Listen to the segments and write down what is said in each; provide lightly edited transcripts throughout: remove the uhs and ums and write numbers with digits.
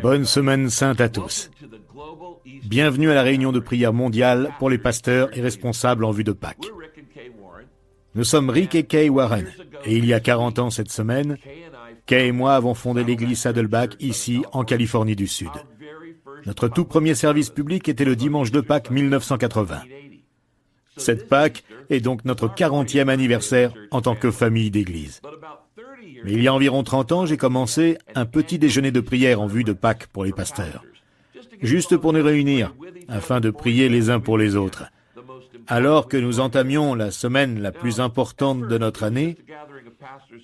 Bonne semaine sainte à tous. Bienvenue à la réunion de prière mondiale pour les pasteurs et responsables en vue de Pâques. Nous sommes Rick et Kay Warren, et il y a 40 ans cette semaine, Kay et moi avons fondé l'église Saddleback ici, en Californie du Sud. Notre tout premier service public était le dimanche de Pâques 1980. Cette Pâques est donc notre 40e anniversaire en tant que famille d'église. Mais il y a environ 30 ans, j'ai commencé un petit déjeuner de prière en vue de Pâques pour les pasteurs. Juste pour nous réunir, afin de prier les uns pour les autres. Alors que nous entamions la semaine la plus importante de notre année,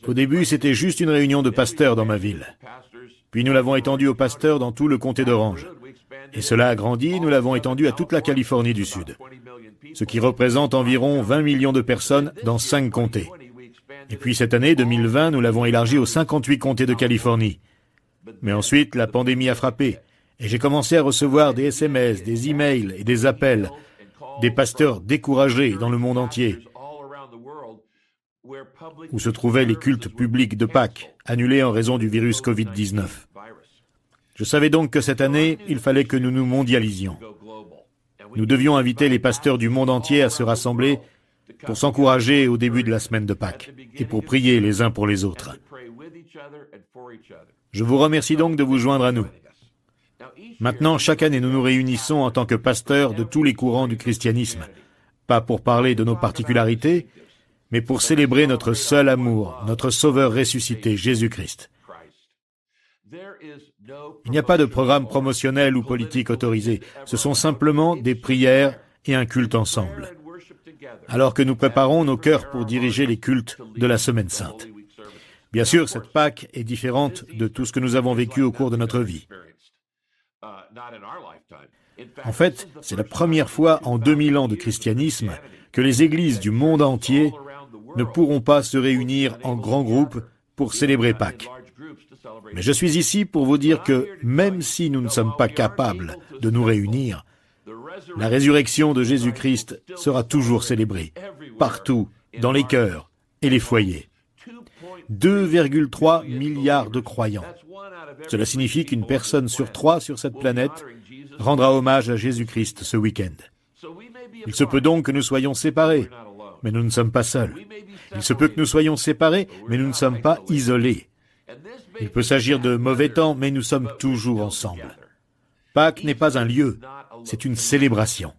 au début c'était juste une réunion de pasteurs dans ma ville. Puis nous l'avons étendu aux pasteurs dans tout le comté d'Orange. Et cela a grandi, nous l'avons étendu à toute la Californie du Sud. Ce qui représente environ 20 millions de personnes dans 5 comtés. Et puis cette année, 2020, nous l'avons élargi aux 58 comtés de Californie. Mais ensuite, la pandémie a frappé, et j'ai commencé à recevoir des SMS, des emails et des appels, des pasteurs découragés dans le monde entier, où se trouvaient les cultes publics de Pâques, annulés en raison du virus Covid-19. Je savais donc que cette année, il fallait que nous nous mondialisions. Nous devions inviter les pasteurs du monde entier à se rassembler pour s'encourager au début de la semaine de Pâques et pour prier les uns pour les autres. Je vous remercie donc de vous joindre à nous. Maintenant, chaque année, nous nous réunissons en tant que pasteurs de tous les courants du christianisme, pas pour parler de nos particularités, mais pour célébrer notre seul amour, notre Sauveur ressuscité, Jésus-Christ. Il n'y a pas de programme promotionnel ou politique autorisé, ce sont simplement des prières et un culte ensemble. Alors que nous préparons nos cœurs pour diriger les cultes de la Semaine Sainte. Bien sûr, cette Pâques est différente de tout ce que nous avons vécu au cours de notre vie. En fait, c'est la première fois en 2000 ans de christianisme que les églises du monde entier ne pourront pas se réunir en grands groupes pour célébrer Pâques. Mais je suis ici pour vous dire que même si nous ne sommes pas capables de nous réunir, la résurrection de Jésus-Christ sera toujours célébrée, partout, dans les cœurs et les foyers. 2,3 milliards de croyants. Cela signifie qu'une personne sur 3 sur cette planète rendra hommage à Jésus-Christ ce week-end. Il se peut donc que nous soyons séparés, mais nous ne sommes pas seuls. Il se peut que nous soyons séparés, mais nous ne sommes pas isolés. Il peut s'agir de mauvais temps, mais nous sommes toujours ensemble. Pâques n'est pas un lieu, c'est une célébration.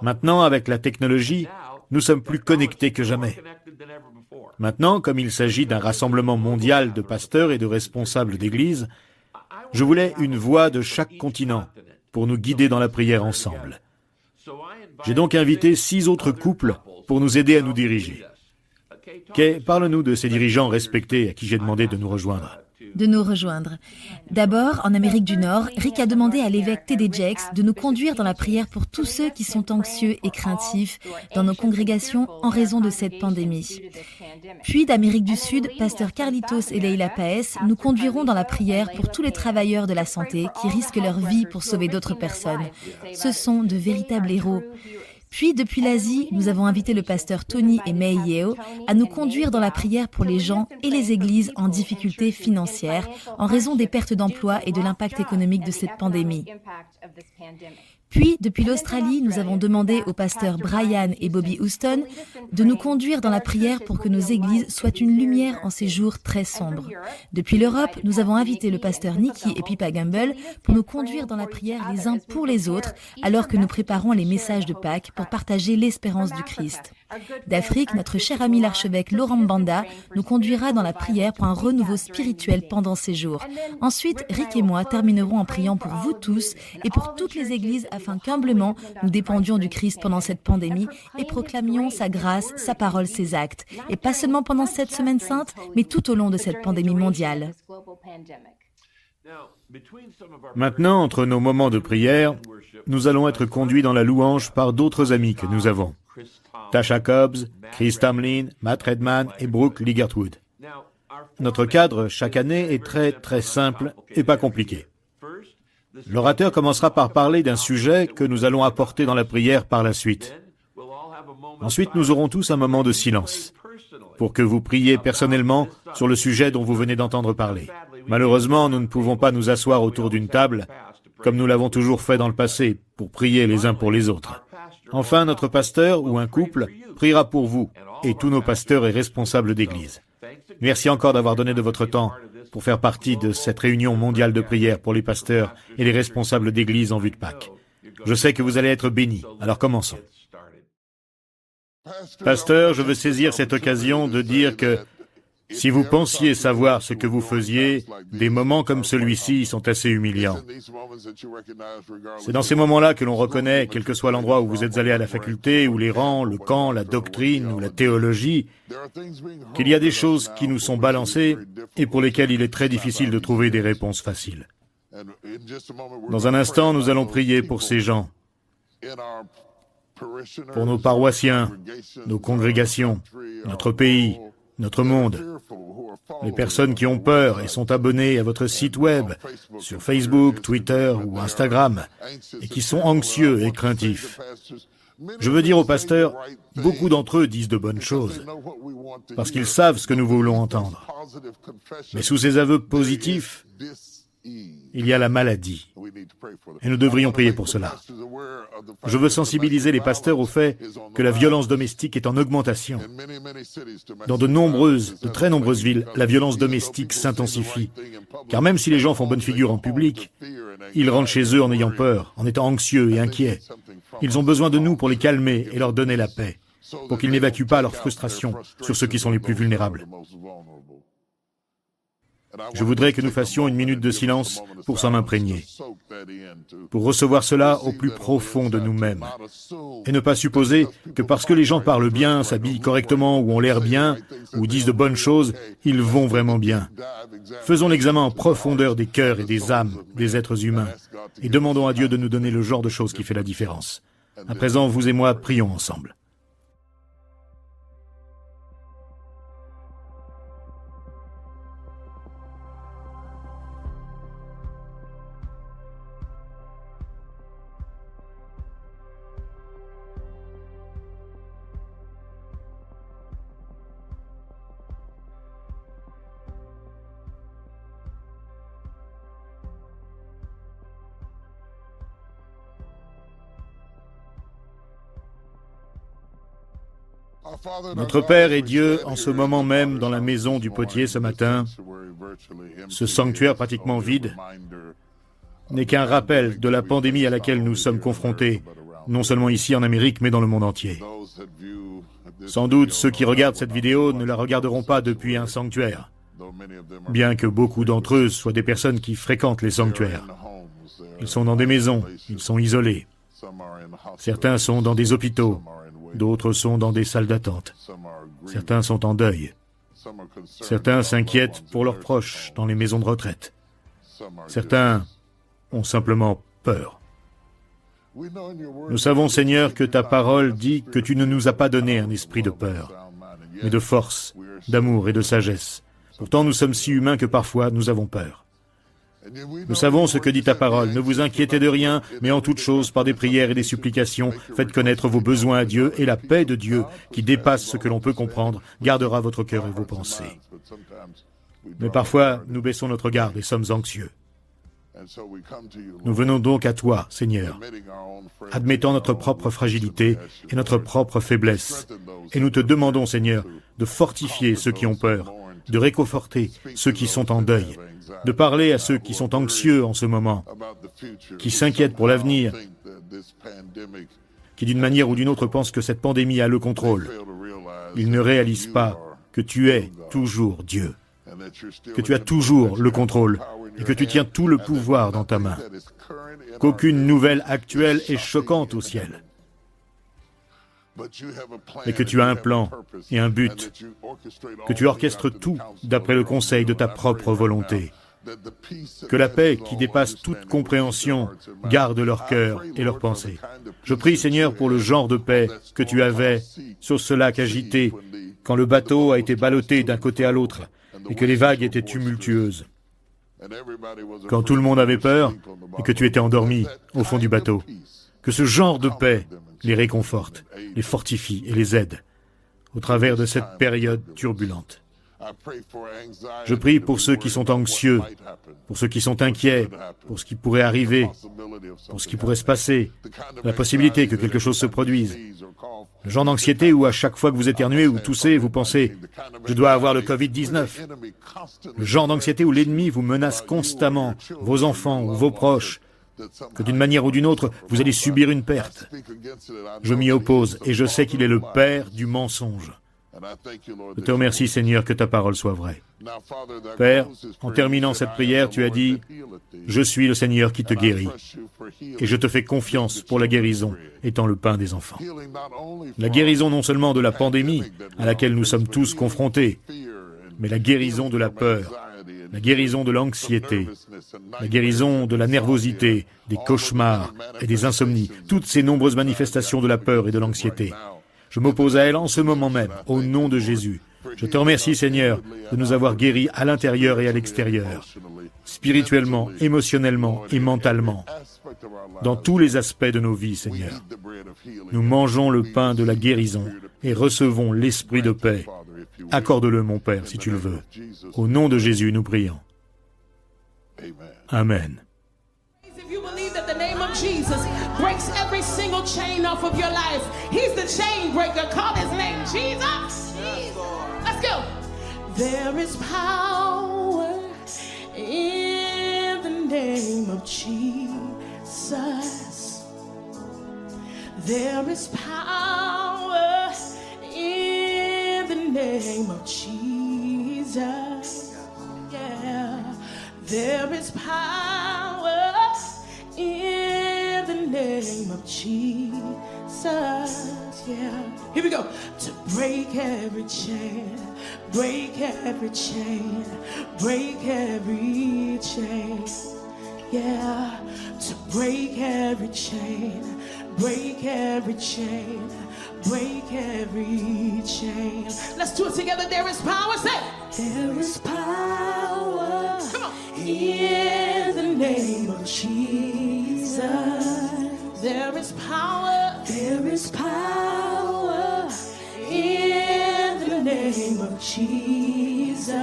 Maintenant, avec la technologie, nous sommes plus connectés que jamais. Maintenant, comme il s'agit d'un rassemblement mondial de pasteurs et de responsables d'église, je voulais une voix de chaque continent pour nous guider dans la prière ensemble. J'ai donc invité 6 autres couples pour nous aider à nous diriger. Kay, parle-nous de ces dirigeants respectés à qui j'ai demandé de nous rejoindre. D'abord, en Amérique du Nord, Rick a demandé à l'évêque T.D. Jakes de nous conduire dans la prière pour tous ceux qui sont anxieux et craintifs dans nos congrégations en raison de cette pandémie. Puis, d'Amérique du Sud, pasteur Carlitos et Leila Paes nous conduiront dans la prière pour tous les travailleurs de la santé qui risquent leur vie pour sauver d'autres personnes. Ce sont de véritables héros. Puis, depuis l'Asie, nous avons invité le pasteur Tony et Mei Yeo à nous conduire dans la prière pour les gens et les églises en difficulté financière en raison des pertes d'emplois et de l'impact économique de cette pandémie. Puis, depuis l'Australie, nous avons demandé aux pasteurs Brian et Bobby Houston de nous conduire dans la prière pour que nos églises soient une lumière en ces jours très sombres. Depuis l'Europe, nous avons invité le pasteur Nicky et Pippa Gamble pour nous conduire dans la prière les uns pour les autres alors que nous préparons les messages de Pâques pour partager l'espérance du Christ. D'Afrique, notre cher ami l'archevêque Laurent Mbanda nous conduira dans la prière pour un renouveau spirituel pendant ces jours. Ensuite, Rick et moi terminerons en priant pour vous tous et pour toutes les églises afin qu'humblement nous dépendions du Christ pendant cette pandémie et proclamions sa grâce, sa parole, ses actes. Et pas seulement pendant cette semaine sainte, mais tout au long de cette pandémie mondiale. Maintenant, entre nos moments de prière, nous allons être conduits dans la louange par d'autres amis que nous avons. Tasha Cobbs, Chris Tamlin, Matt Redman et Brooke Ligertwood. Notre cadre, chaque année, est très simple et pas compliqué. L'orateur commencera par parler d'un sujet que nous allons apporter dans la prière par la suite. Ensuite, nous aurons tous un moment de silence pour que vous priez personnellement sur le sujet dont vous venez d'entendre parler. Malheureusement, nous ne pouvons pas nous asseoir autour d'une table, comme nous l'avons toujours fait dans le passé, pour prier les uns pour les autres. Enfin, notre pasteur ou un couple priera pour vous, et tous nos pasteurs et responsables d'église. Merci encore d'avoir donné de votre temps pour faire partie de cette réunion mondiale de prière pour les pasteurs et les responsables d'église en vue de Pâques. Je sais que vous allez être bénis, alors commençons. Pasteur, je veux saisir cette occasion de dire que si vous pensiez savoir ce que vous faisiez, des moments comme celui-ci sont assez humiliants. C'est dans ces moments-là que l'on reconnaît, quel que soit l'endroit où vous êtes allé à la faculté, ou les rangs, le camp, la doctrine ou la théologie, qu'il y a des choses qui nous sont balancées et pour lesquelles il est très difficile de trouver des réponses faciles. Dans un instant, nous allons prier pour ces gens, pour nos paroissiens, nos congrégations, notre pays, notre monde, les personnes qui ont peur et sont abonnées à votre site web, sur Facebook, Twitter ou Instagram, et qui sont anxieux et craintifs. Je veux dire aux pasteurs, beaucoup d'entre eux disent de bonnes choses, parce qu'ils savent ce que nous voulons entendre. Mais sous ces aveux positifs, il y a la maladie, et nous devrions prier pour cela. Je veux sensibiliser les pasteurs au fait que la violence domestique est en augmentation. Dans de très nombreuses villes, la violence domestique s'intensifie, car même si les gens font bonne figure en public, ils rentrent chez eux en ayant peur, en étant anxieux et inquiets. Ils ont besoin de nous pour les calmer et leur donner la paix, pour qu'ils n'évacuent pas leur frustration sur ceux qui sont les plus vulnérables. Je voudrais que nous fassions une minute de silence pour s'en imprégner, pour recevoir cela au plus profond de nous-mêmes, et ne pas supposer que parce que les gens parlent bien, s'habillent correctement ou ont l'air bien, ou disent de bonnes choses, ils vont vraiment bien. Faisons l'examen en profondeur des cœurs et des âmes des êtres humains, et demandons à Dieu de nous donner le genre de choses qui fait la différence. À présent, vous et moi, prions ensemble. Notre Père et Dieu, en ce moment même, dans la maison du potier ce matin, ce sanctuaire pratiquement vide, n'est qu'un rappel de la pandémie à laquelle nous sommes confrontés, non seulement ici en Amérique, mais dans le monde entier. Sans doute, ceux qui regardent cette vidéo ne la regarderont pas depuis un sanctuaire, bien que beaucoup d'entre eux soient des personnes qui fréquentent les sanctuaires. Ils sont dans des maisons, ils sont isolés. Certains sont dans des hôpitaux, d'autres sont dans des salles d'attente. Certains sont en deuil. Certains s'inquiètent pour leurs proches dans les maisons de retraite. Certains ont simplement peur. Nous savons, Seigneur, que ta parole dit que tu ne nous as pas donné un esprit de peur, mais de force, d'amour et de sagesse. Pourtant, nous sommes si humains que parfois nous avons peur. Nous savons ce que dit ta parole. Ne vous inquiétez de rien, mais en toute chose, par des prières et des supplications, faites connaître vos besoins à Dieu, et la paix de Dieu, qui dépasse ce que l'on peut comprendre, gardera votre cœur et vos pensées. Mais parfois, nous baissons notre garde et sommes anxieux. Nous venons donc à toi, Seigneur, admettant notre propre fragilité et notre propre faiblesse, et nous te demandons, Seigneur, de fortifier ceux qui ont peur, de réconforter ceux qui sont en deuil, de parler à ceux qui sont anxieux en ce moment, qui s'inquiètent pour l'avenir, qui d'une manière ou d'une autre pensent que cette pandémie a le contrôle. Ils ne réalisent pas que tu es toujours Dieu, que tu as toujours le contrôle et que tu tiens tout le pouvoir dans ta main, qu'aucune nouvelle actuelle est choquante au ciel, mais que tu as un plan et un but, que tu orchestres tout d'après le conseil de ta propre volonté, que la paix qui dépasse toute compréhension garde leur cœur et leurs pensées. Je prie, Seigneur, pour le genre de paix que tu avais sur ce lac agité quand le bateau a été ballotté d'un côté à l'autre et que les vagues étaient tumultueuses, quand tout le monde avait peur et que tu étais endormi au fond du bateau. Que ce genre de paix les réconforte, les fortifie et les aide au travers de cette période turbulente. Je prie pour ceux qui sont anxieux, pour ceux qui sont inquiets, pour ce qui pourrait arriver, pour ce qui pourrait se passer, la possibilité que quelque chose se produise. Le genre d'anxiété où à chaque fois que vous éternuez ou toussez, vous pensez « je dois avoir le Covid-19 ». Le genre d'anxiété où l'ennemi vous menace constamment, vos enfants ou vos proches, que d'une manière ou d'une autre, vous allez subir une perte. Je m'y oppose et je sais qu'il est le père du mensonge. Je te remercie, Seigneur, que ta parole soit vraie. Père, en terminant cette prière, tu as dit « Je suis le Seigneur qui te guérit, et je te fais confiance pour la guérison étant le pain des enfants. » La guérison non seulement de la pandémie à laquelle nous sommes tous confrontés, mais la guérison de la peur, la guérison de l'anxiété, la guérison de la nervosité, des cauchemars et des insomnies, toutes ces nombreuses manifestations de la peur et de l'anxiété. Je m'oppose à elle en ce moment même, au nom de Jésus. Je te remercie, Seigneur, de nous avoir guéris à l'intérieur et à l'extérieur, spirituellement, émotionnellement et mentalement, dans tous les aspects de nos vies, Seigneur. Nous mangeons le pain de la guérison et recevons l'esprit de paix. Accorde-le, mon Père, si tu le veux. Au nom de Jésus, nous prions. Amen. Jesus breaks every single chain off of your life. He's the chain breaker. Call his name Jesus. Let's go. There is power in the name of Jesus. There is power in the name of Jesus. Yeah. There is power in the name of Jesus, yeah. Here we go. To break every chain, break every chain, break every chain, yeah. To break every chain, break every chain, break every chain. Let's do it together. There is power. Say, there is power. Come on. In the name of Jesus, there is power. There is power in the name of Jesus.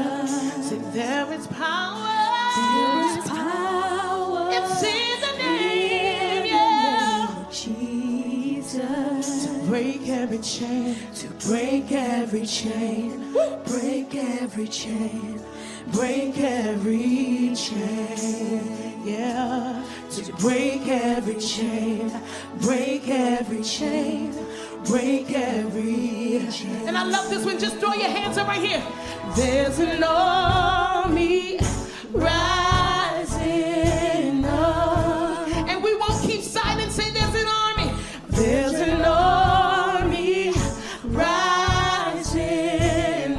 Say, there is power. There is power. It's in the name, yeah, of Jesus. To break every chain, to break every chain, break every chain. Break every chain, yeah. To break every chain, break every chain, break every chain. And I love this one, just throw your hands up right here. There's an army rising up. And we won't keep silent, say there's an army. There's an army rising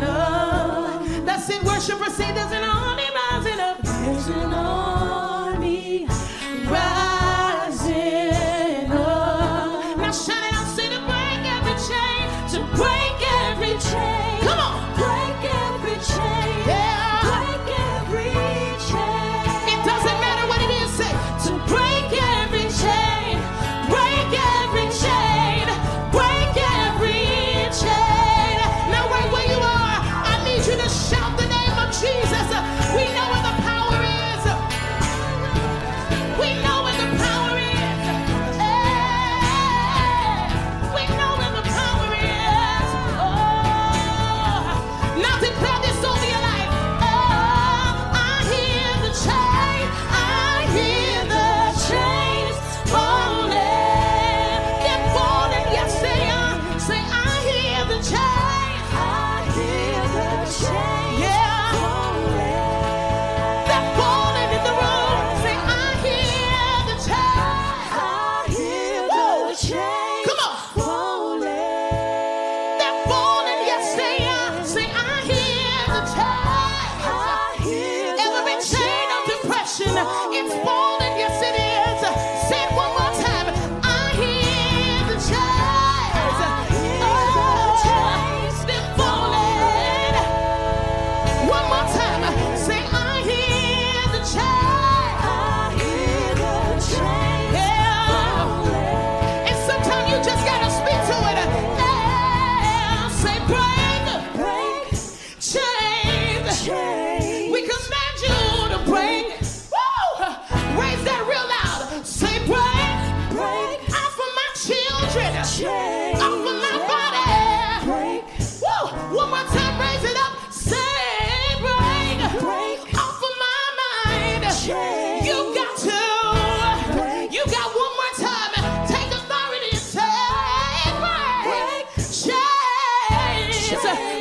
up. That's it, worshipers, say there's an army rising up. There's an army rising up. Now shout it out, say to break every chain, to break every chain. Come on, break every chain, yeah. Break every chain.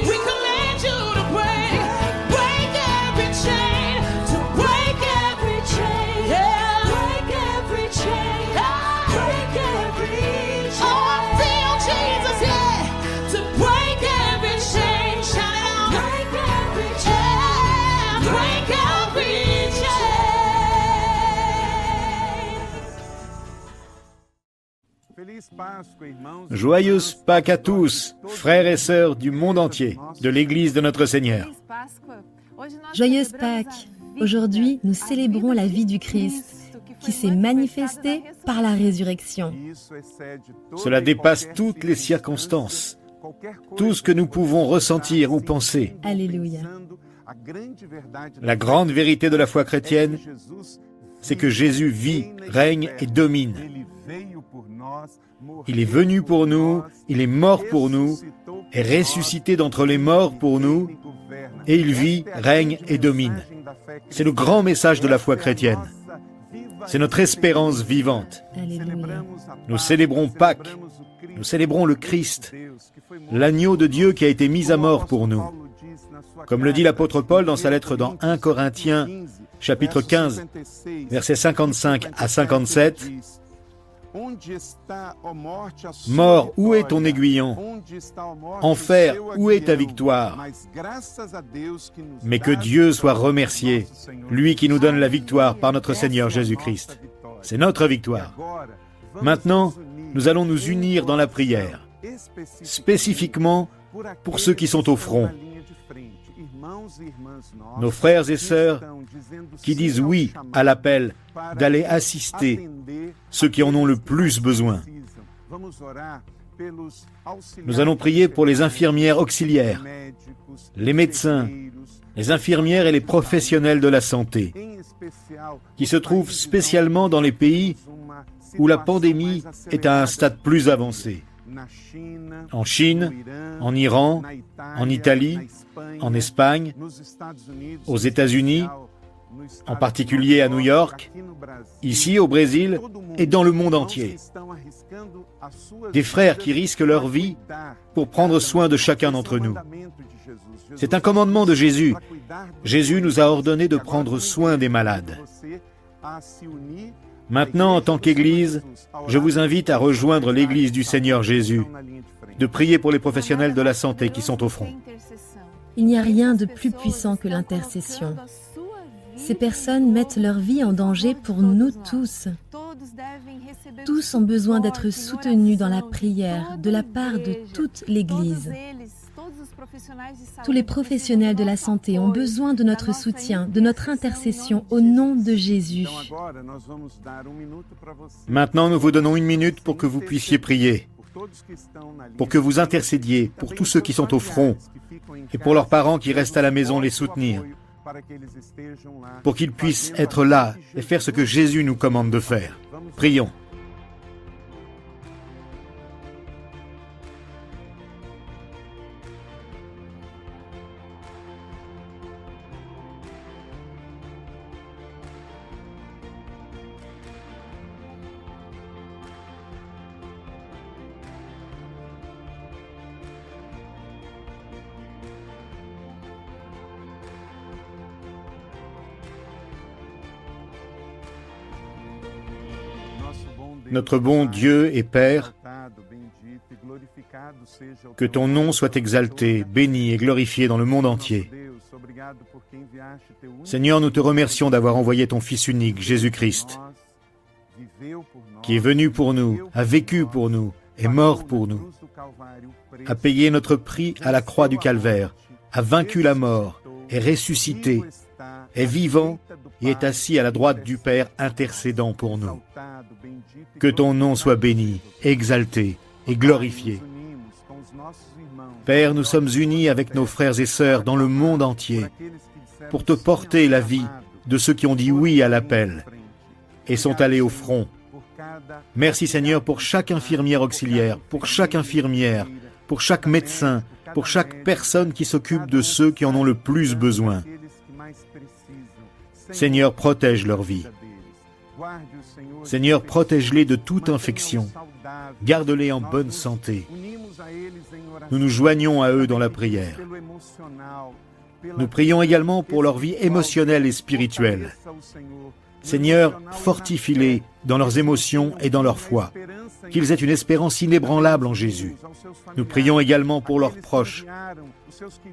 We command you to break every chain, to break every chain, yeah. Break every chain, break every chain. Oh, I feel Jesus, yeah, to break every chain, shout it out. Break every chain, break every chain. Joyeuse Pâques à tous, frères et sœurs du monde entier, de l'Église de notre Seigneur. Joyeuse Pâques. Aujourd'hui, nous célébrons la vie du Christ, qui s'est manifestée par la résurrection. Cela dépasse toutes les circonstances, tout ce que nous pouvons ressentir ou penser. Alléluia. La grande vérité de la foi chrétienne, c'est que Jésus vit, règne et domine. Il est venu pour nous, il est mort pour nous, est ressuscité d'entre les morts pour nous, et il vit, règne et domine. C'est le grand message de la foi chrétienne. C'est notre espérance vivante. Alléluia. Nous célébrons Pâques, nous célébrons le Christ, l'agneau de Dieu qui a été mis à mort pour nous. Comme le dit l'apôtre Paul dans sa lettre dans 1 Corinthiens, chapitre 15, versets 55 à 57, « Mort, où est ton aiguillon? Enfer, où est ta victoire? Mais que Dieu soit remercié, lui qui nous donne la victoire par notre Seigneur Jésus-Christ. C'est notre victoire. Maintenant, nous allons nous unir dans la prière, spécifiquement pour ceux qui sont au front. Nos frères et sœurs qui disent oui à l'appel d'aller assister ceux qui en ont le plus besoin. Nous allons prier pour les infirmières auxiliaires, les médecins, les infirmières et les professionnels de la santé, qui se trouvent spécialement dans les pays où la pandémie est à un stade plus avancé. En Chine, en Iran, en Italie, en Espagne, aux États-Unis, en particulier à New York, ici au Brésil et dans le monde entier. Des frères qui risquent leur vie pour prendre soin de chacun d'entre nous. C'est un commandement de Jésus. Jésus nous a ordonné de prendre soin des malades. Maintenant, en tant qu'Église, je vous invite à rejoindre l'Église du Seigneur Jésus, de prier pour les professionnels de la santé qui sont au front. Il n'y a rien de plus puissant que l'intercession. Ces personnes mettent leur vie en danger pour nous tous. Tous ont besoin d'être soutenus dans la prière de la part de toute l'Église. Tous les professionnels de la santé ont besoin de notre soutien, de notre intercession au nom de Jésus. Maintenant, nous vous donnons 1 minute pour que vous puissiez prier, pour que vous intercédiez pour tous ceux qui sont au front et pour leurs parents qui restent à la maison les soutenir, pour qu'ils puissent être là et faire ce que Jésus nous commande de faire. Prions. Notre bon Dieu et Père, que ton nom soit exalté, béni et glorifié dans le monde entier. Seigneur, nous te remercions d'avoir envoyé ton Fils unique, Jésus-Christ, qui est venu pour nous, a vécu pour nous, est mort pour nous, a payé notre prix à la croix du Calvaire, a vaincu la mort, est ressuscité, est vivant et est assis à la droite du Père intercédant pour nous. Que ton nom soit béni, exalté et glorifié. Père, nous sommes unis avec nos frères et sœurs dans le monde entier pour te porter la vie de ceux qui ont dit oui à l'appel et sont allés au front. Merci Seigneur pour chaque infirmière auxiliaire, pour chaque infirmière, pour chaque médecin, pour chaque personne qui s'occupe de ceux qui en ont le plus besoin. Seigneur, protège leur vie. Seigneur, protège-les de toute infection. Garde-les en bonne santé. nous nous joignons à eux dans la prière. Nous prions également pour leur vie émotionnelle et spirituelle. Seigneur, fortifie-les dans leurs émotions et dans leur foi, qu'ils aient une espérance inébranlable en Jésus. Nous prions également pour leurs proches,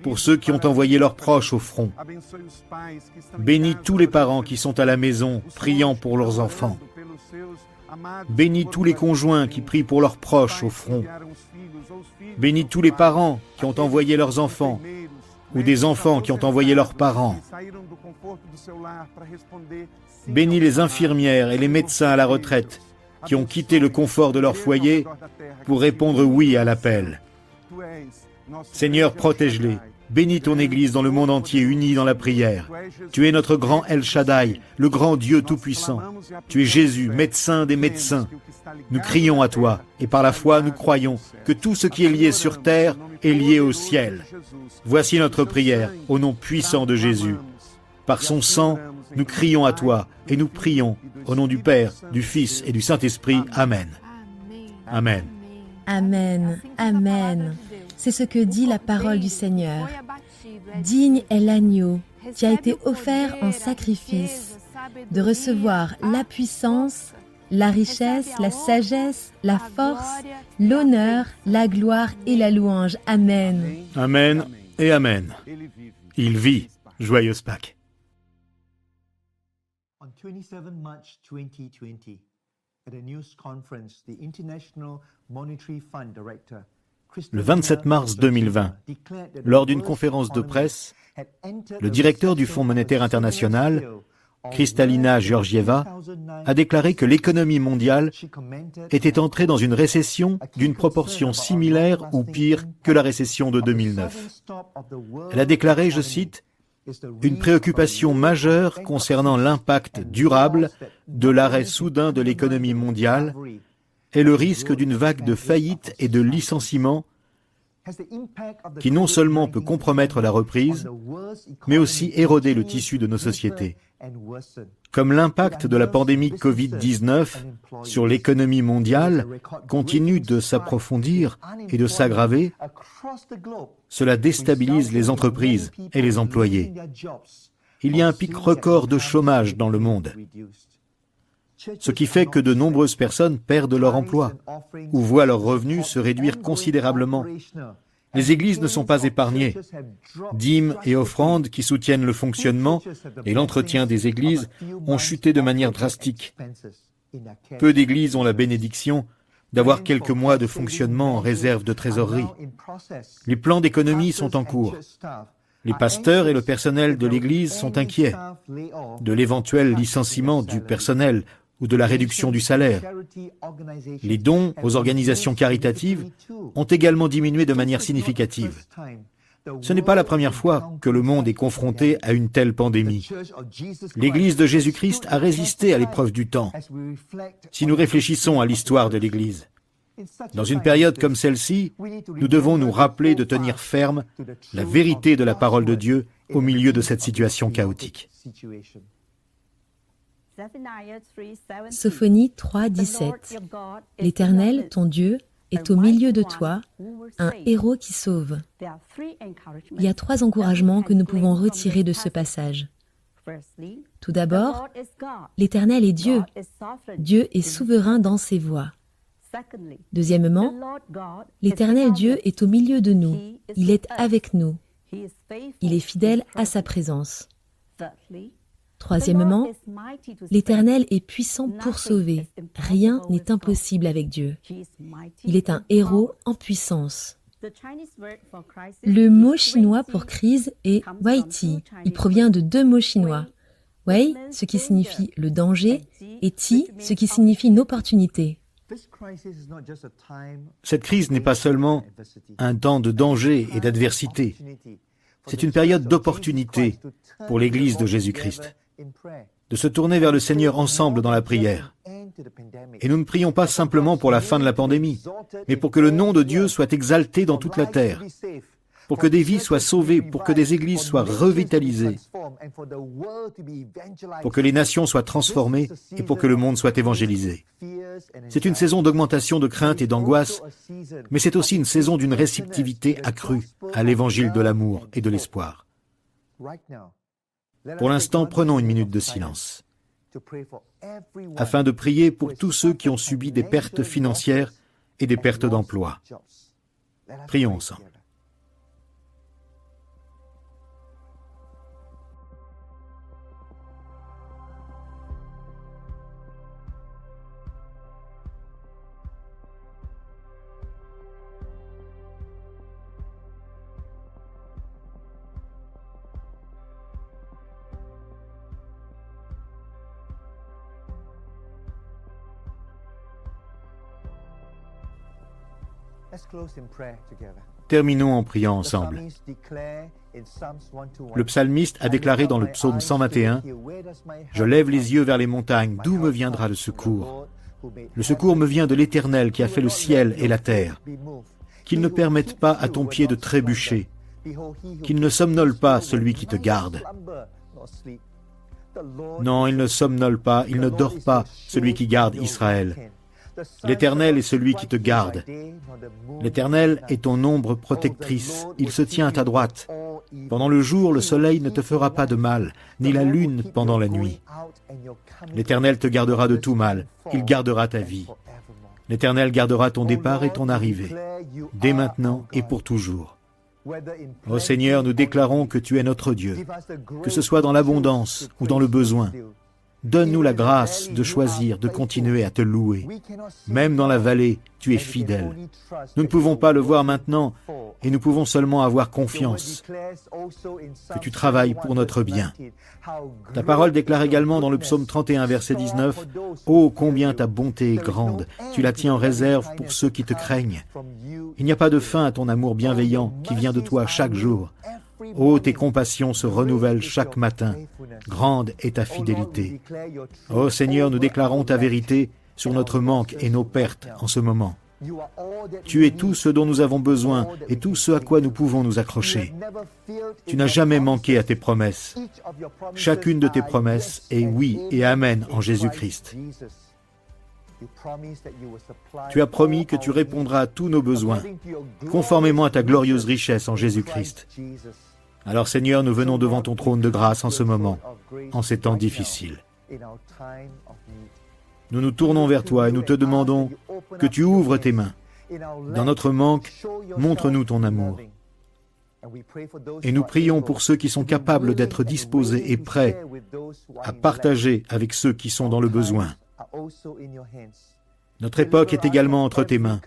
pour ceux qui ont envoyé leurs proches au front. Bénis tous les parents qui sont à la maison, priant pour leurs enfants. Bénis tous les conjoints qui prient pour leurs proches au front. Bénis tous les parents qui ont envoyé leurs enfants, ou des enfants qui ont envoyé leurs parents. Bénis les infirmières et les médecins à la retraite qui ont quitté le confort de leur foyer pour répondre oui à l'appel. Seigneur, protège-les. Bénis ton Église dans le monde entier, unie dans la prière. Tu es notre grand El Shaddai, le grand Dieu Tout-Puissant. Tu es Jésus, médecin des médecins. Nous crions à toi, et par la foi, nous croyons que tout ce qui est lié sur terre est lié au ciel. Voici notre prière, au nom puissant de Jésus. Par son sang, nous crions à toi, et nous prions, au nom du Père, du Fils et du Saint-Esprit. Amen. Amen. Amen. Amen. C'est ce que dit la parole du Seigneur. Digne est l'agneau qui a été offert en sacrifice, de recevoir la puissance, la richesse, la sagesse, la force, l'honneur, la gloire et la louange. Amen. Amen et Amen. Il vit. Joyeuse Pâques. On 27 March 2020, at a news conference, the International Monetary Fund Director, Le 27 mars 2020, lors d'une conférence de presse, le directeur du Fonds monétaire international, Kristalina Georgieva, a déclaré que l'économie mondiale était entrée dans une récession d'une proportion similaire ou pire que la récession de 2009. Elle a déclaré, je cite, « Une préoccupation majeure concernant l'impact durable de l'arrêt soudain de l'économie mondiale est le risque d'une vague de faillites et de licenciements qui non seulement peut compromettre la reprise, mais aussi éroder le tissu de nos sociétés. Comme l'impact de la pandémie Covid-19 sur l'économie mondiale continue de s'approfondir et de s'aggraver, cela déstabilise les entreprises et les employés. Il y a un pic record de chômage dans le monde, ce qui fait que de nombreuses personnes perdent leur emploi ou voient leurs revenus se réduire considérablement. Les églises ne sont pas épargnées. Dîmes et offrandes qui soutiennent le fonctionnement et l'entretien des églises ont chuté de manière drastique. Peu d'églises ont la bénédiction d'avoir quelques mois de fonctionnement en réserve de trésorerie. Les plans d'économie sont en cours. Les pasteurs et le personnel de l'église sont inquiets de l'éventuel licenciement du personnel ou de la réduction du salaire. Les dons aux organisations caritatives ont également diminué de manière significative. Ce n'est pas la première fois que le monde est confronté à une telle pandémie. L'Église de Jésus-Christ a résisté à l'épreuve du temps. Si nous réfléchissons à l'histoire de l'Église, dans une période comme celle-ci, nous devons nous rappeler de tenir ferme la vérité de la parole de Dieu au milieu de cette situation chaotique. Sophonie 3, 17. L'Éternel, ton Dieu, est au milieu de toi, un héros qui sauve. Il y a 3 encouragements que nous pouvons retirer de ce passage. Tout d'abord, l'Éternel est Dieu. Dieu est souverain dans ses voies. Deuxièmement, l'Éternel Dieu est au milieu de nous. Il est avec nous. Il est fidèle à sa présence. Troisièmement, l'Éternel est puissant pour sauver. Rien n'est impossible avec Dieu. Il est un héros en puissance. Le mot chinois pour crise est Weiti. Il provient de 2 mots chinois. Wei, ce qui signifie le danger, et Ti, ce qui signifie une opportunité. Cette crise n'est pas seulement un temps de danger et d'adversité. C'est une période d'opportunité pour l'Église de Jésus-Christ, de se tourner vers le Seigneur ensemble dans la prière. Et nous ne prions pas simplement pour la fin de la pandémie, mais pour que le nom de Dieu soit exalté dans toute la terre, pour que des vies soient sauvées, pour que des églises soient revitalisées, pour que les nations soient transformées et pour que le monde soit évangélisé. C'est une saison d'augmentation de crainte et d'angoisse, mais c'est aussi une saison d'une réceptivité accrue à l'évangile de l'amour et de l'espoir. Pour l'instant, prenons une minute de silence, afin de prier pour tous ceux qui ont subi des pertes financières et des pertes d'emploi. Prions ensemble. Terminons en priant ensemble. Le psalmiste a déclaré dans le psaume 121 « Je lève les yeux vers les montagnes, d'où me viendra le secours ? Le secours me vient de l'Éternel qui a fait le ciel et la terre. Qu'il ne permette pas à ton pied de trébucher, qu'il ne somnole pas celui qui te garde. Non, il ne somnole pas, il ne dort pas, celui qui garde Israël. L'Éternel est celui qui te garde. L'Éternel est ton ombre protectrice, il se tient à ta droite. Pendant le jour, le soleil ne te fera pas de mal, ni la lune pendant la nuit. L'Éternel te gardera de tout mal, il gardera ta vie. L'Éternel gardera ton départ et ton arrivée, dès maintenant et pour toujours. Ô Seigneur, nous déclarons que tu es notre Dieu, que ce soit dans l'abondance ou dans le besoin. Donne-nous la grâce de choisir, de continuer à te louer. Même dans la vallée, tu es fidèle. Nous ne pouvons pas le voir maintenant et nous pouvons seulement avoir confiance que tu travailles pour notre bien. Ta parole déclare également dans le psaume 31, verset 19, « Oh, combien ta bonté est grande, tu la tiens en réserve pour ceux qui te craignent. Il n'y a pas de fin à ton amour bienveillant qui vient de toi chaque jour. Oh, tes compassions se renouvellent chaque matin. Grande est ta fidélité. Ô Seigneur, nous déclarons ta vérité sur notre manque et nos pertes en ce moment. Tu es tout ce dont nous avons besoin et tout ce à quoi nous pouvons nous accrocher. Tu n'as jamais manqué à tes promesses. Chacune de tes promesses est oui et amen en Jésus-Christ. Tu as promis que tu répondras à tous nos besoins, conformément à ta glorieuse richesse en Jésus-Christ. Alors Seigneur, nous venons devant ton trône de grâce en ce moment, en ces temps difficiles. Nous nous tournons vers toi et nous te demandons que tu ouvres tes mains. Dans notre manque, montre-nous ton amour. Et nous prions pour ceux qui sont capables d'être disposés et prêts à partager avec ceux qui sont dans le besoin. Notre époque est également entre tes mains.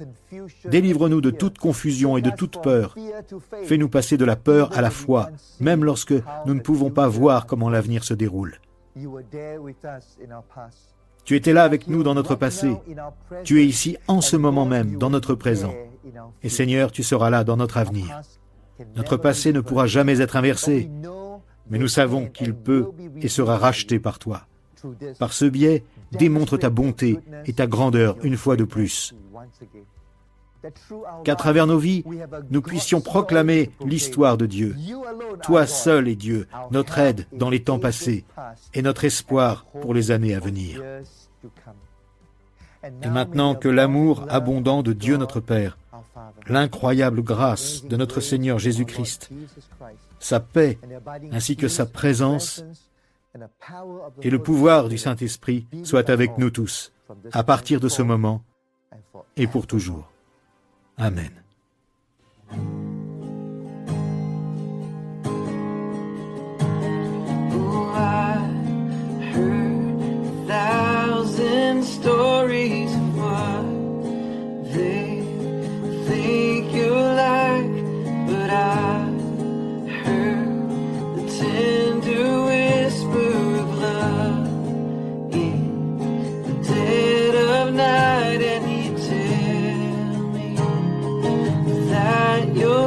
Délivre-nous de toute confusion et de toute peur. Fais-nous passer de la peur à la foi, même lorsque nous ne pouvons pas voir comment l'avenir se déroule. Tu étais là avec nous dans notre passé. Tu es ici en ce moment même, dans notre présent. Et Seigneur, tu seras là dans notre avenir. Notre passé ne pourra jamais être inversé, mais nous savons qu'il peut et sera racheté par toi. Par ce biais, démontre ta bonté et ta grandeur une fois de plus. Qu'à travers nos vies, nous puissions proclamer l'histoire de Dieu. Toi seul est Dieu, notre aide dans les temps passés et notre espoir pour les années à venir. Et maintenant que l'amour abondant de Dieu notre Père, l'incroyable grâce de notre Seigneur Jésus-Christ, sa paix ainsi que sa présence et le pouvoir du Saint-Esprit soient avec nous tous, à partir de ce moment et pour toujours. Amen. Oh, I heard 1,000 stories of what they think you're like, but I heard the tender whisper of love in the dead of night, and you tell me that you're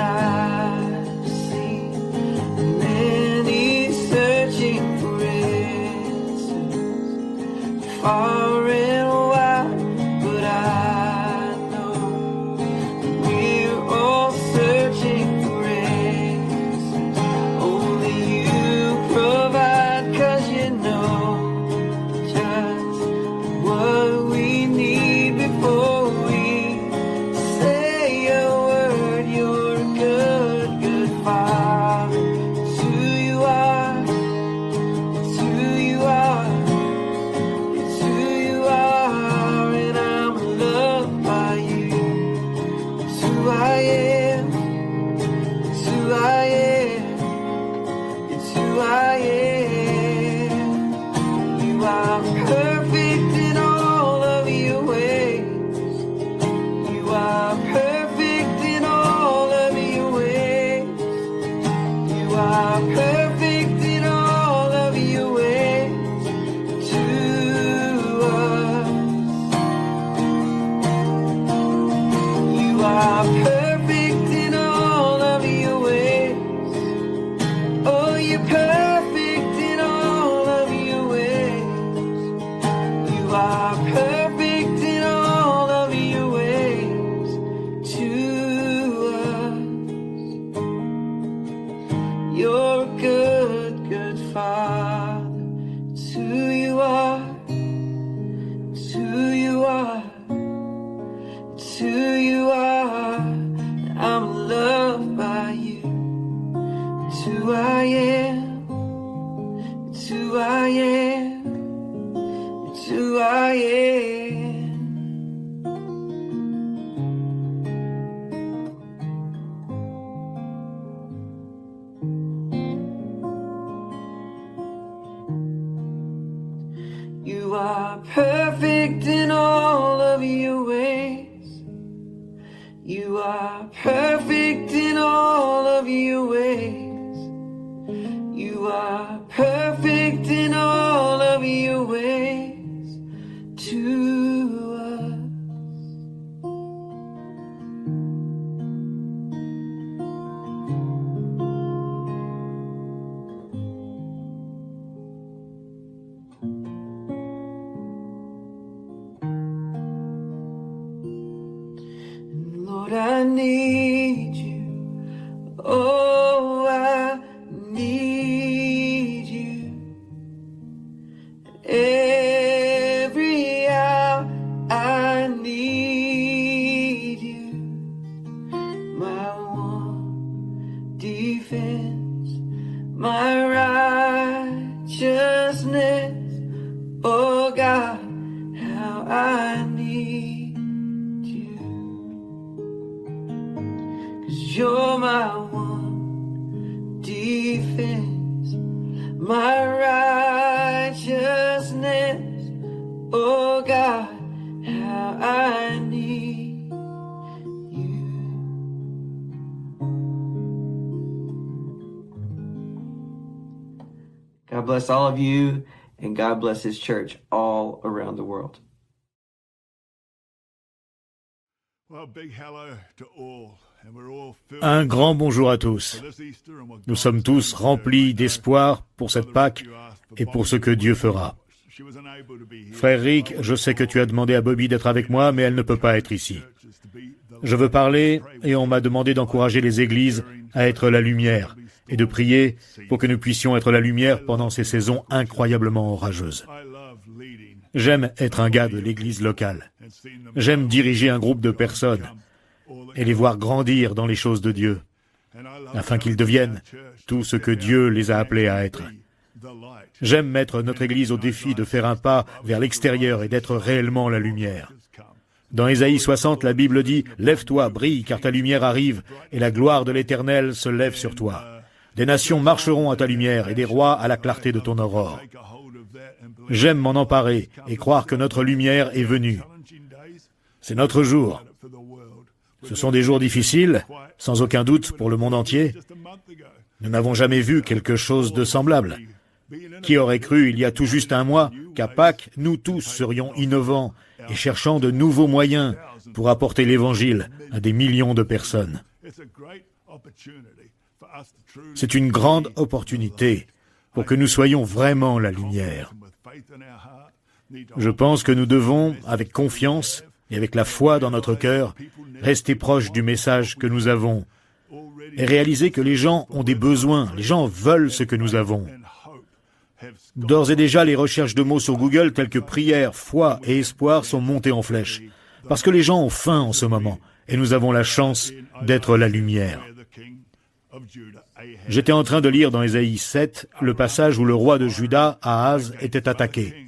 I've seen many searching for answers, far and wide, but I know we're all searching for answers. Only you provide, 'cause you know just what we need before we say a word. You're a good, good Father. It's who you are. It's who you are. It's who you are, and I'm loved by you. It's who I am. It's who I am. It's who I am. You are perfect in all of your ways. You are perfect in all of your ways. You are perfect in all of your ways to us. You are perfect in all of your ways. Oh, you're perfect in all of your ways. You are perfect in all of your ways to us. You're a good, good Father. It's who you are. It's who you are. It's who you are. I'm loved by you. It's who I am. It's who I am. It's who I am. You are perfect in all of your ways. You are perfect in all of your ways. You are perfect in all of your ways to us. Lord, I need you. Oh, I need you. Every hour I need you. My one defense, my righteousness. Oh God, how I need you. 'Cause you're my one defense, my righteousness. Oh God, how I need you. God bless all of you, and God bless His church all around the world. Un grand bonjour à tous. Nous sommes tous remplis d'espoir pour cette Pâque et pour ce que Dieu fera. Frère Rick, je sais que tu as demandé à Bobby d'être avec moi, mais elle ne peut pas être ici. Je veux parler et on m'a demandé d'encourager les églises à être la lumière et de prier pour que nous puissions être la lumière pendant ces saisons incroyablement orageuses. J'aime être un gars de l'église locale. J'aime diriger un groupe de personnes et les voir grandir dans les choses de Dieu, afin qu'ils deviennent tout ce que Dieu les a appelés à être. J'aime mettre notre Église au défi de faire un pas vers l'extérieur et d'être réellement la lumière. Dans Ésaïe 60, la Bible dit « Lève-toi, brille, car ta lumière arrive, et la gloire de l'Éternel se lève sur toi. Des nations marcheront à ta lumière, et des rois à la clarté de ton aurore. » J'aime m'en emparer et croire que notre lumière est venue. C'est notre jour. Ce sont des jours difficiles, sans aucun doute, pour le monde entier. Nous n'avons jamais vu quelque chose de semblable. Qui aurait cru, il y a tout juste un mois, qu'à Pâques, nous tous serions innovants et cherchant de nouveaux moyens pour apporter l'Évangile à des millions de personnes. C'est une grande opportunité pour que nous soyons vraiment la lumière. Je pense que nous devons, avec confiance et avec la foi dans notre cœur, rester proches du message que nous avons et réaliser que les gens ont des besoins, les gens veulent ce que nous avons. D'ores et déjà, les recherches de mots sur Google tels que prière, foi et espoir sont montées en flèche, parce que les gens ont faim en ce moment, et nous avons la chance d'être la lumière. J'étais en train de lire dans Ésaïe 7 le passage où le roi de Juda, Ahaz, était attaqué.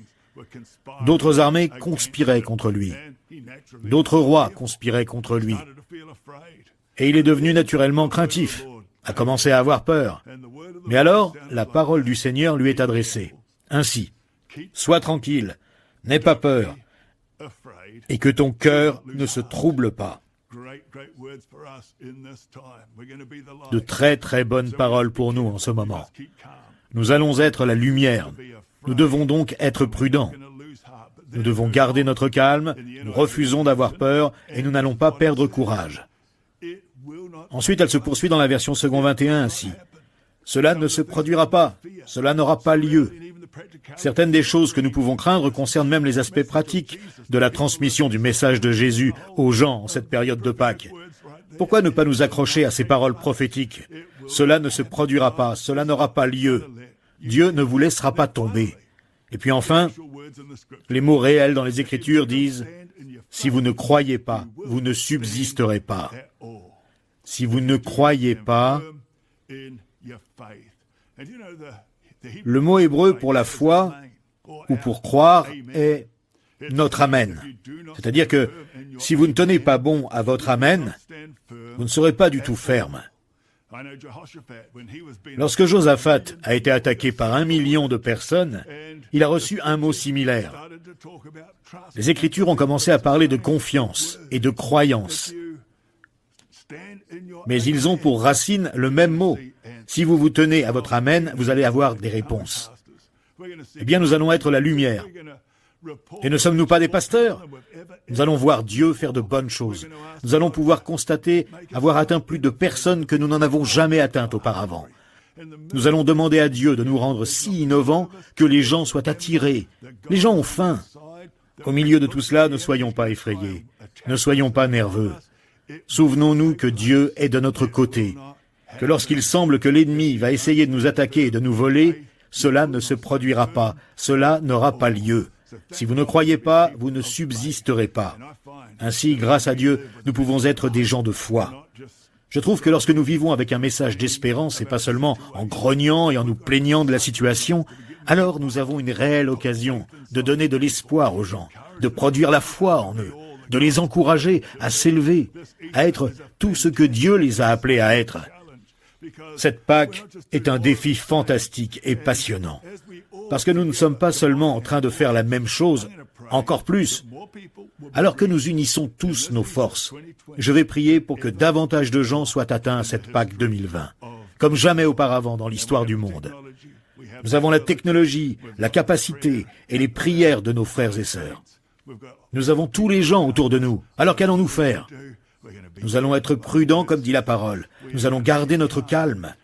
D'autres armées conspiraient contre lui. D'autres rois conspiraient contre lui. Et il est devenu naturellement craintif, a commencé à avoir peur. Mais alors, la parole du Seigneur lui est adressée. Ainsi, sois tranquille, n'aie pas peur, et que ton cœur ne se trouble pas. De très très bonnes paroles pour nous en ce moment. Nous allons être la lumière. Nous devons donc être prudents. Nous devons garder notre calme, nous refusons d'avoir peur et nous n'allons pas perdre courage. Ensuite, elle se poursuit dans la version second 21 ainsi. Cela ne se produira pas, cela n'aura pas lieu. Certaines des choses que nous pouvons craindre concernent même les aspects pratiques de la transmission du message de Jésus aux gens en cette période de Pâques. Pourquoi ne pas nous accrocher à ces paroles prophétiques? Cela ne se produira pas, cela n'aura pas lieu. Dieu ne vous laissera pas tomber. Et puis enfin, les mots réels dans les Écritures disent « Si vous ne croyez pas, vous ne subsisterez pas. » Si vous ne croyez pas, le mot hébreu pour la foi ou pour croire est notre amen. C'est-à-dire que si vous ne tenez pas bon à votre amen, vous ne serez pas du tout ferme. Lorsque Josaphat a été attaqué par 1 million de personnes, il a reçu un mot similaire. Les Écritures ont commencé à parler de confiance et de croyance. Mais ils ont pour racine le même mot. Si vous vous tenez à votre amen, vous allez avoir des réponses. Eh bien, nous allons être la lumière. Et ne sommes-nous pas des pasteurs? Nous allons voir Dieu faire de bonnes choses. Nous allons pouvoir constater avoir atteint plus de personnes que nous n'en avons jamais atteintes auparavant. Nous allons demander à Dieu de nous rendre si innovants que les gens soient attirés. Les gens ont faim. Au milieu de tout cela, ne soyons pas effrayés. Ne soyons pas nerveux. Souvenons-nous que Dieu est de notre côté, que lorsqu'il semble que l'ennemi va essayer de nous attaquer et de nous voler, cela ne se produira pas, cela n'aura pas lieu. Si vous ne croyez pas, vous ne subsisterez pas. Ainsi, grâce à Dieu, nous pouvons être des gens de foi. Je trouve que lorsque nous vivons avec un message d'espérance et pas seulement en grognant et en nous plaignant de la situation, alors nous avons une réelle occasion de donner de l'espoir aux gens, de produire la foi en eux, de les encourager à s'élever, à être tout ce que Dieu les a appelés à être. Cette Pâque est un défi fantastique et passionnant, parce que nous ne sommes pas seulement en train de faire la même chose, encore plus. Alors que nous unissons tous nos forces, je vais prier pour que davantage de gens soient atteints à cette Pâque 2020, comme jamais auparavant dans l'histoire du monde. Nous avons la technologie, la capacité et les prières de nos frères et sœurs. Nous avons tous les gens autour de nous. Alors qu'allons-nous faire? Nous allons être prudents comme dit la parole. Nous allons garder notre calme.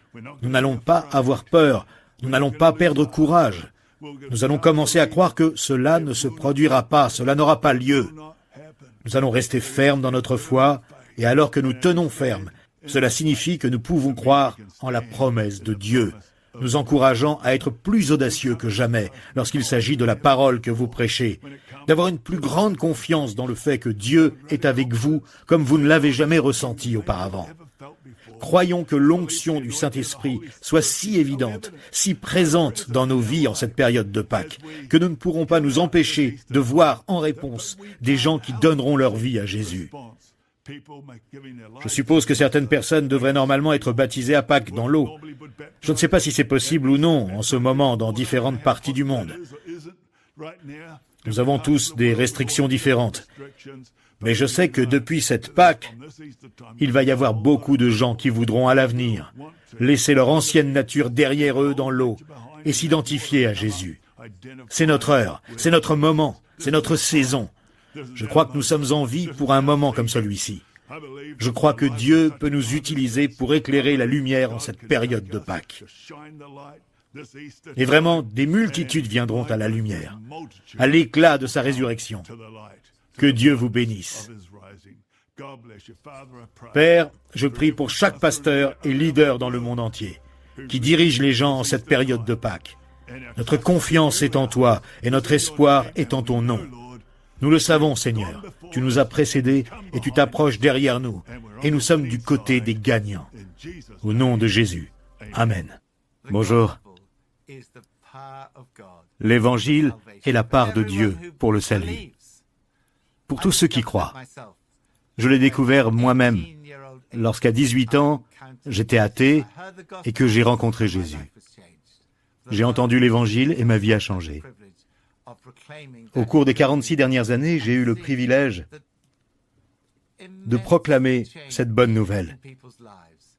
Nous n'allons pas avoir peur. Nous n'allons pas perdre courage. Nous allons commencer à croire que cela ne se produira pas, cela n'aura pas lieu. Nous allons rester fermes dans notre foi, et alors que nous tenons ferme, cela signifie que nous pouvons croire en la promesse de Dieu, nous encourageant à être plus audacieux que jamais lorsqu'il s'agit de la parole que vous prêchez, d'avoir une plus grande confiance dans le fait que Dieu est avec vous comme vous ne l'avez jamais ressenti auparavant. Croyons que l'onction du Saint-Esprit soit si évidente, si présente dans nos vies en cette période de Pâques, que nous ne pourrons pas nous empêcher de voir en réponse des gens qui donneront leur vie à Jésus. Je suppose que certaines personnes devraient normalement être baptisées à Pâques dans l'eau. Je ne sais pas si c'est possible ou non en ce moment dans différentes parties du monde. Nous avons tous des restrictions différentes. Mais je sais que depuis cette Pâque, il va y avoir beaucoup de gens qui voudront à l'avenir laisser leur ancienne nature derrière eux dans l'eau et s'identifier à Jésus. C'est notre heure, c'est notre moment, c'est notre saison. Je crois que nous sommes en vie pour un moment comme celui-ci. Je crois que Dieu peut nous utiliser pour éclairer la lumière en cette période de Pâques. Et vraiment, des multitudes viendront à la lumière, à l'éclat de sa résurrection. Que Dieu vous bénisse. Père, je prie pour chaque pasteur et leader dans le monde entier, qui dirige les gens en cette période de Pâques. Notre confiance est en toi et notre espoir est en ton nom. Nous le savons, Seigneur. Tu nous as précédés et tu t'approches derrière nous. Et nous sommes du côté des gagnants. Au nom de Jésus. Amen. Bonjour. L'Évangile est la part de Dieu pour le salut. Pour tous ceux qui croient. Je l'ai découvert moi-même lorsqu'à 18 ans, j'étais athée et que j'ai rencontré Jésus. J'ai entendu l'Évangile et ma vie a changé. Au cours des 46 dernières années, j'ai eu le privilège de proclamer cette bonne nouvelle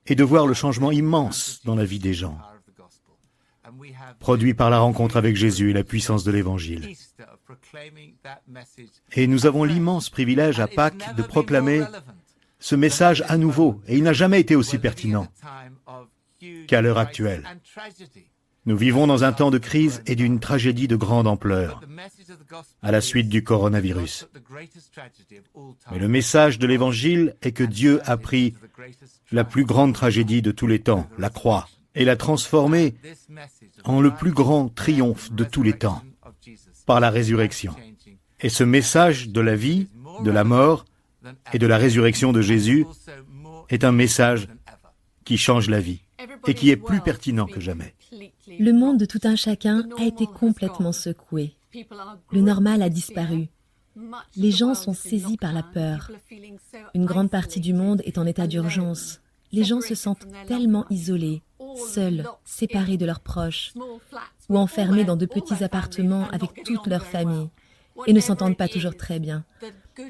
et de voir le changement immense dans la vie des gens, produit par la rencontre avec Jésus et la puissance de l'Évangile. Et nous avons l'immense privilège à Pâques de proclamer ce message à nouveau, et il n'a jamais été aussi pertinent qu'à l'heure actuelle. Nous vivons dans un temps de crise et d'une tragédie de grande ampleur, à la suite du coronavirus. Mais le message de l'Évangile est que Dieu a pris la plus grande tragédie de tous les temps, la croix, et l'a transformée en le plus grand triomphe de tous les temps, par la résurrection. Et ce message de la vie, de la mort et de la résurrection de Jésus est un message qui change la vie et qui est plus pertinent que jamais. Le monde de tout un chacun a été complètement secoué. Le normal a disparu. Les gens sont saisis par la peur. Une grande partie du monde est en état d'urgence. Les gens se sentent tellement isolés, seuls, séparés de leurs proches, ou enfermés dans de petits appartements avec toute leur famille, et ne s'entendent pas toujours très bien.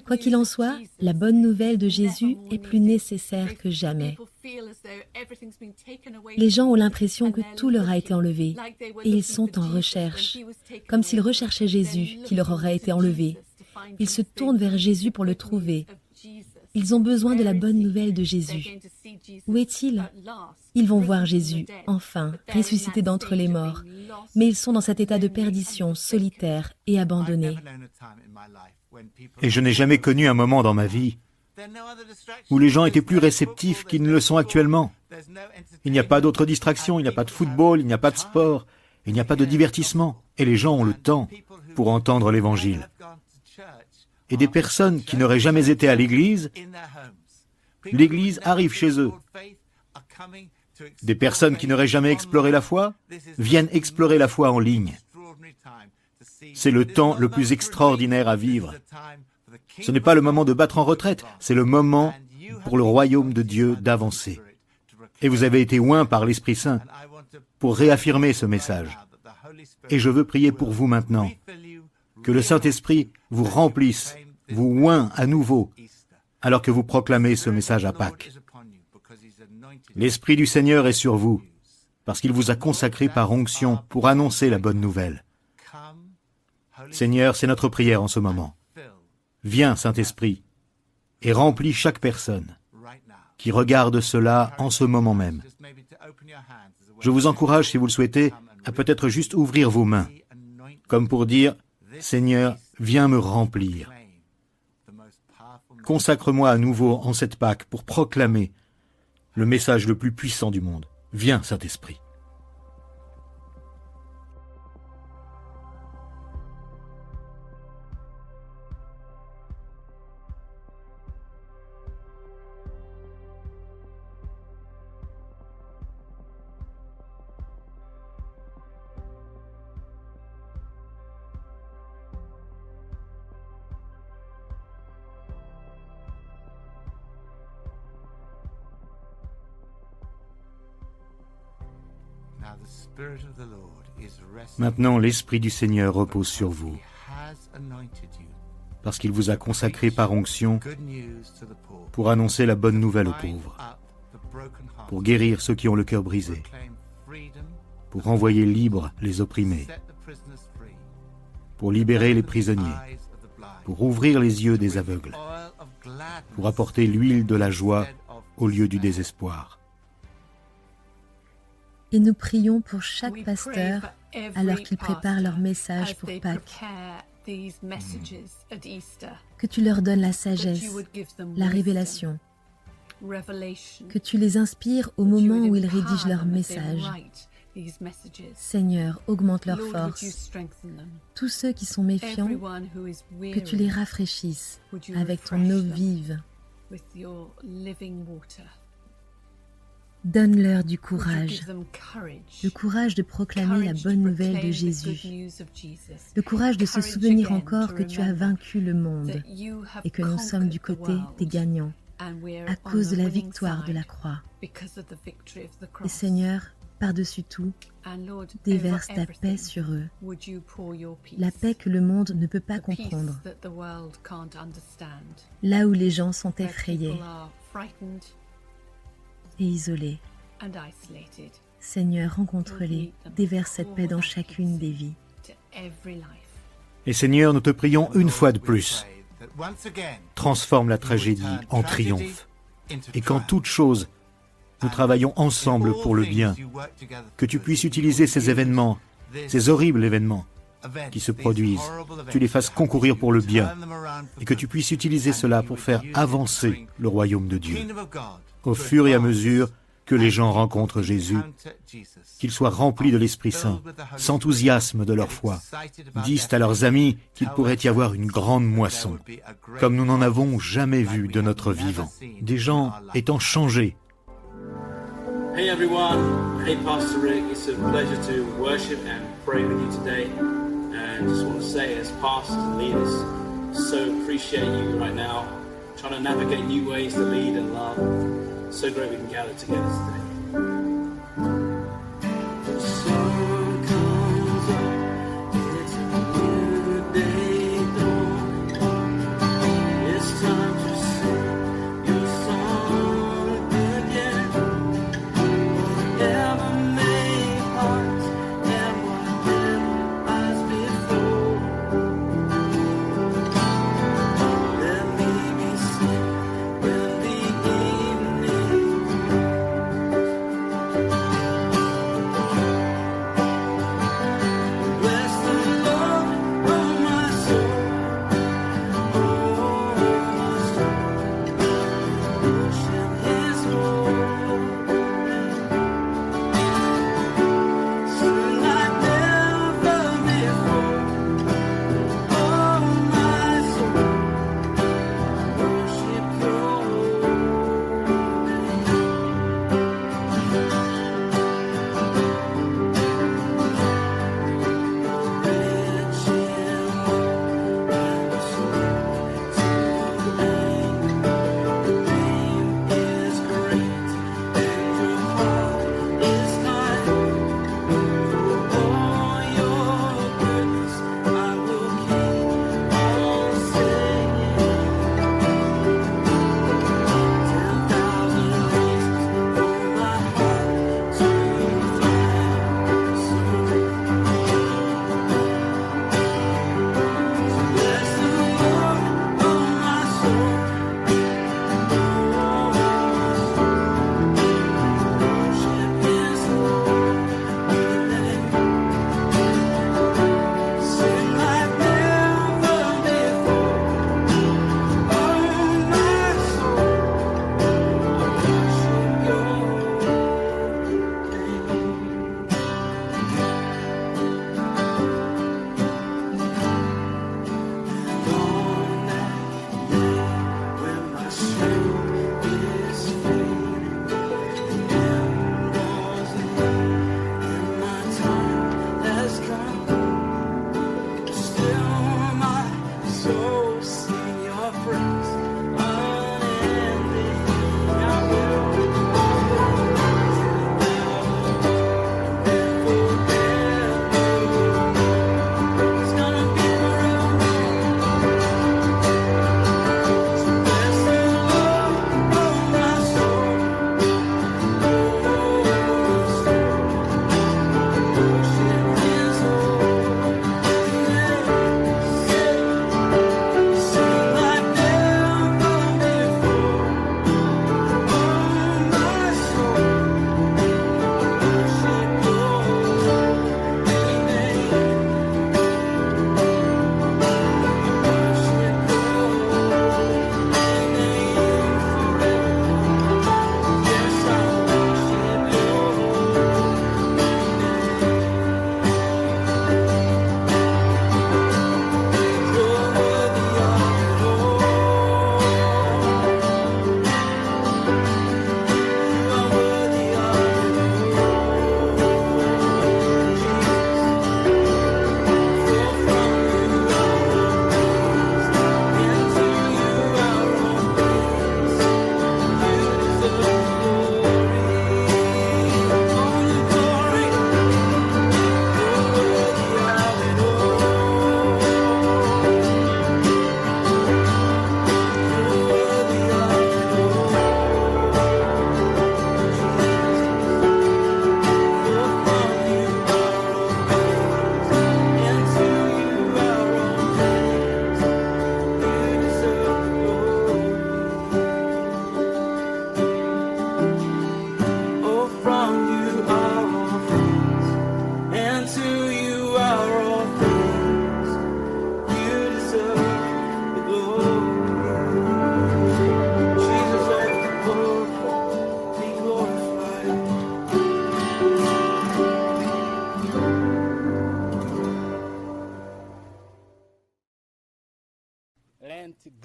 Quoi qu'il en soit, la bonne nouvelle de Jésus est plus nécessaire que jamais. Les gens ont l'impression que tout leur a été enlevé, et ils sont en recherche, comme s'ils recherchaient Jésus qui leur aurait été enlevé. Ils se tournent vers Jésus pour le trouver. Ils ont besoin de la bonne nouvelle de Jésus. Où est-il ? Ils vont voir Jésus, enfin, ressuscité d'entre les morts. Mais ils sont dans cet état de perdition, solitaire et abandonné. Et je n'ai jamais connu un moment dans ma vie où les gens étaient plus réceptifs qu'ils ne le sont actuellement. Il n'y a pas d'autres distractions, il n'y a pas de football, il n'y a pas de sport, il n'y a pas de divertissement. Et les gens ont le temps pour entendre l'Évangile. Et des personnes qui n'auraient jamais été à l'Église, l'Église arrive chez eux. Des personnes qui n'auraient jamais exploré la foi viennent explorer la foi en ligne. C'est le temps le plus extraordinaire à vivre. Ce n'est pas le moment de battre en retraite, c'est le moment pour le royaume de Dieu d'avancer. Et vous avez été oints par l'Esprit Saint pour réaffirmer ce message. Et je veux prier pour vous maintenant, que le Saint-Esprit vous remplisse, vous oint à nouveau, alors que vous proclamez ce message à Pâques. L'Esprit du Seigneur est sur vous, parce qu'il vous a consacré par onction pour annoncer la bonne nouvelle. Seigneur, c'est notre prière en ce moment. Viens, Saint-Esprit, et remplis chaque personne qui regarde cela en ce moment même. Je vous encourage, si vous le souhaitez, à peut-être juste ouvrir vos mains, comme pour dire, Seigneur, viens me remplir. Consacre-moi à nouveau en cette Pâques pour proclamer le message le plus puissant du monde. Viens, Saint-Esprit. Maintenant, l'Esprit du Seigneur repose sur vous, parce qu'il vous a consacré par onction pour annoncer la bonne nouvelle aux pauvres, pour guérir ceux qui ont le cœur brisé, pour renvoyer libres les opprimés, pour libérer les prisonniers, pour ouvrir les yeux des aveugles, pour apporter l'huile de la joie au lieu du désespoir. Et nous prions pour chaque pasteur alors qu'ils préparent leur message pour Pâques. Que tu leur donnes la sagesse, la révélation, que tu les inspires au moment où ils rédigent leur message. Seigneur, augmente leur force. Tous ceux qui sont méfiants, que tu les rafraîchisses avec ton eau vive. Donne-leur du courage, le courage de proclamer la bonne nouvelle de Jésus, le courage de se souvenir encore que tu as vaincu le monde et que nous sommes du côté des gagnants à cause de la victoire de la croix. Et Seigneur, par-dessus tout, déverse ta paix sur eux, la paix que le monde ne peut pas comprendre, là où les gens sont effrayés et isolés. Seigneur, rencontre-les, déverse cette paix dans chacune des vies. Et Seigneur, nous te prions une fois de plus, transforme la tragédie en triomphe. Et qu'en toute chose, nous travaillons ensemble pour le bien, que tu puisses utiliser ces événements, ces horribles événements qui se produisent, tu les fasses concourir pour le bien, et que tu puisses utiliser cela pour faire avancer le royaume de Dieu. Au fur et à mesure que les gens rencontrent Jésus, qu'ils soient remplis de l'Esprit Saint, s'enthousiasment de leur foi, disent à leurs amis qu'il pourrait y avoir une grande moisson, comme nous n'en avons jamais vu de notre vivant. Des gens étant changés. Hey everyone, hey Pastor Rick, it's a pleasure to worship and pray with you today. And just want to say, as pastors and leaders, so appreciate you right now, trying to navigate new ways to lead and love. So great we can gather together today. The sun comes up, it's a new day dawning. It's time to sing your song again. Whatever may part and whatever lies before, let me be still when the evening.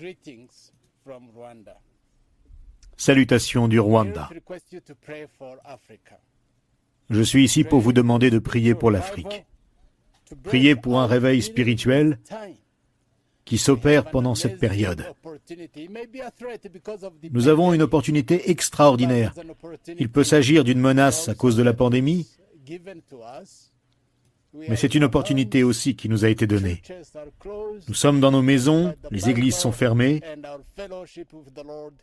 Greetings from Rwanda. Salutations du Rwanda. Je suis ici pour vous demander de prier pour l'Afrique. Priez pour un réveil spirituel qui s'opère pendant cette période. Nous avons une opportunité extraordinaire. Il peut s'agir d'une menace à cause de la pandémie, mais c'est une opportunité aussi qui nous a été donnée. Nous sommes dans nos maisons, les églises sont fermées,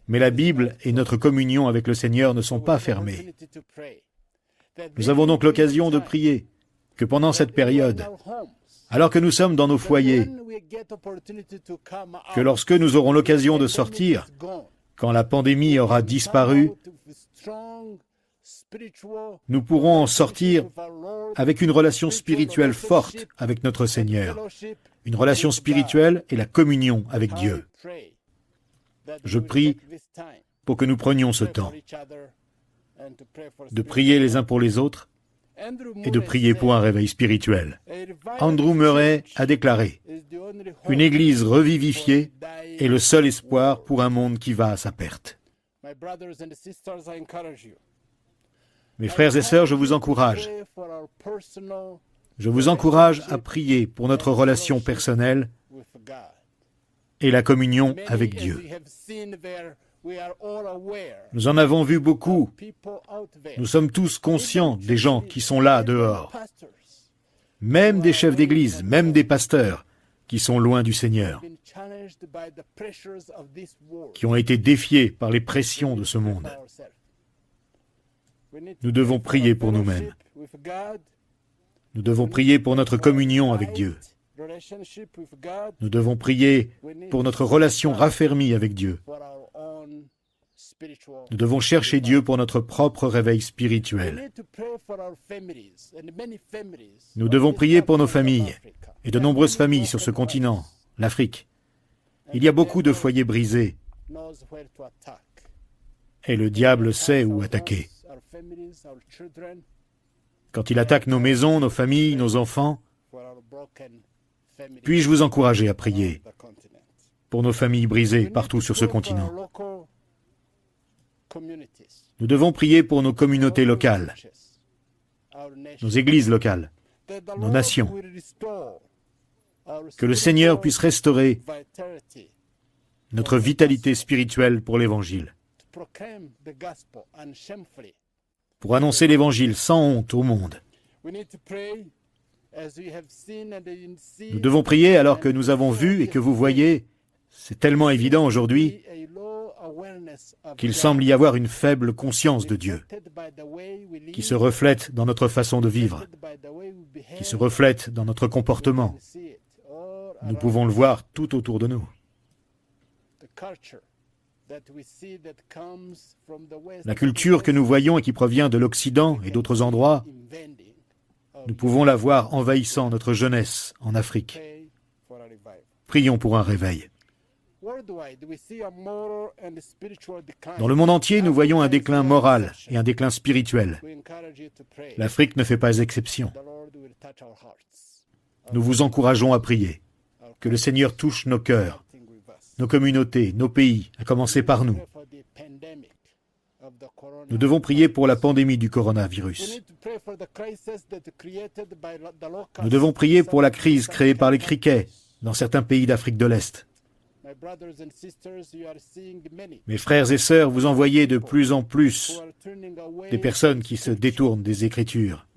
mais la Bible et notre communion avec le Seigneur ne sont pas fermées. Nous avons donc l'occasion de prier que pendant cette période, alors que nous sommes dans nos foyers, que lorsque nous aurons l'occasion de sortir, quand la pandémie aura disparu, nous pourrons en sortir avec une relation spirituelle forte avec notre Seigneur, une relation spirituelle et la communion avec Dieu. Je prie pour que nous prenions ce temps de prier les uns pour les autres et de prier pour un réveil spirituel. Andrew Murray a déclaré « Une église revivifiée est le seul espoir pour un monde qui va à sa perte. » Mes frères et sœurs, je vous encourage. Je vous encourage à prier pour notre relation personnelle et la communion avec Dieu. Nous en avons vu beaucoup. Nous sommes tous conscients des gens qui sont là dehors. Même des chefs d'église, même des pasteurs qui sont loin du Seigneur, qui ont été défiés par les pressions de ce monde. Nous devons prier pour nous-mêmes. Nous devons prier pour notre communion avec Dieu. Nous devons prier pour notre relation raffermie avec Dieu. Nous devons chercher Dieu pour notre propre réveil spirituel. Nous devons prier pour nos familles et de nombreuses familles sur ce continent, l'Afrique. Il y a beaucoup de foyers brisés et le diable sait où attaquer. Quand il attaque nos maisons, nos familles, nos enfants, puis-je vous encourager à prier pour nos familles brisées partout sur ce continent. Nous devons prier pour nos communautés locales, nos églises locales, nos nations. Que le Seigneur puisse restaurer notre vitalité spirituelle pour l'Évangile, pour annoncer l'Évangile sans honte au monde. Nous devons prier alors que nous avons vu et que vous voyez, c'est tellement évident aujourd'hui qu'il semble y avoir une faible conscience de Dieu, qui se reflète dans notre façon de vivre, qui se reflète dans notre comportement. Nous pouvons le voir tout autour de nous. La culture que nous voyons et qui provient de l'Occident et d'autres endroits, nous pouvons la voir envahissant notre jeunesse en Afrique. Prions pour un réveil. Dans le monde entier, nous voyons un déclin moral et un déclin spirituel. L'Afrique ne fait pas exception. Nous vous encourageons à prier. Que le Seigneur touche nos cœurs, nos communautés, nos pays, à commencer par nous. Nous devons prier pour la pandémie du coronavirus. Nous devons prier pour la crise créée par les criquets dans certains pays d'Afrique de l'Est. Mes frères et sœurs, vous en voyez de plus en plus des personnes qui se détournent des Écritures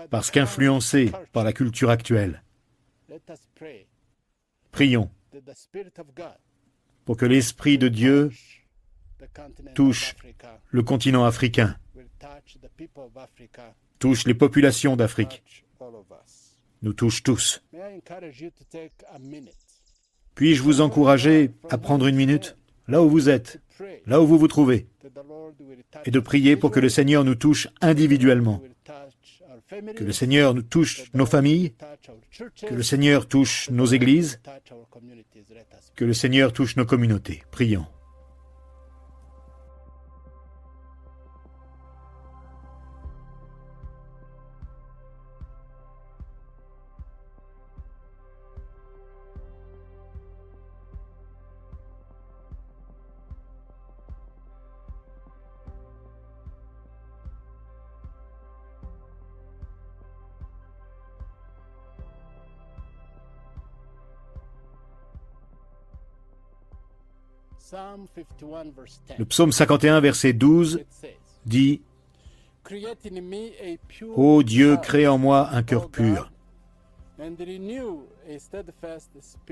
parce qu'influencées par la culture actuelle. Prions pour que l'Esprit de Dieu touche le continent africain, touche les populations d'Afrique, nous touche tous. Puis-je vous encourager à prendre une minute, là où vous êtes, là où vous vous trouvez, et de prier pour que le Seigneur nous touche individuellement, que le Seigneur nous touche nos familles, que le Seigneur touche nos églises, que le Seigneur touche nos communautés. Prions. Le psaume 51, verset 12 dit « Ô Dieu, crée en moi un cœur pur.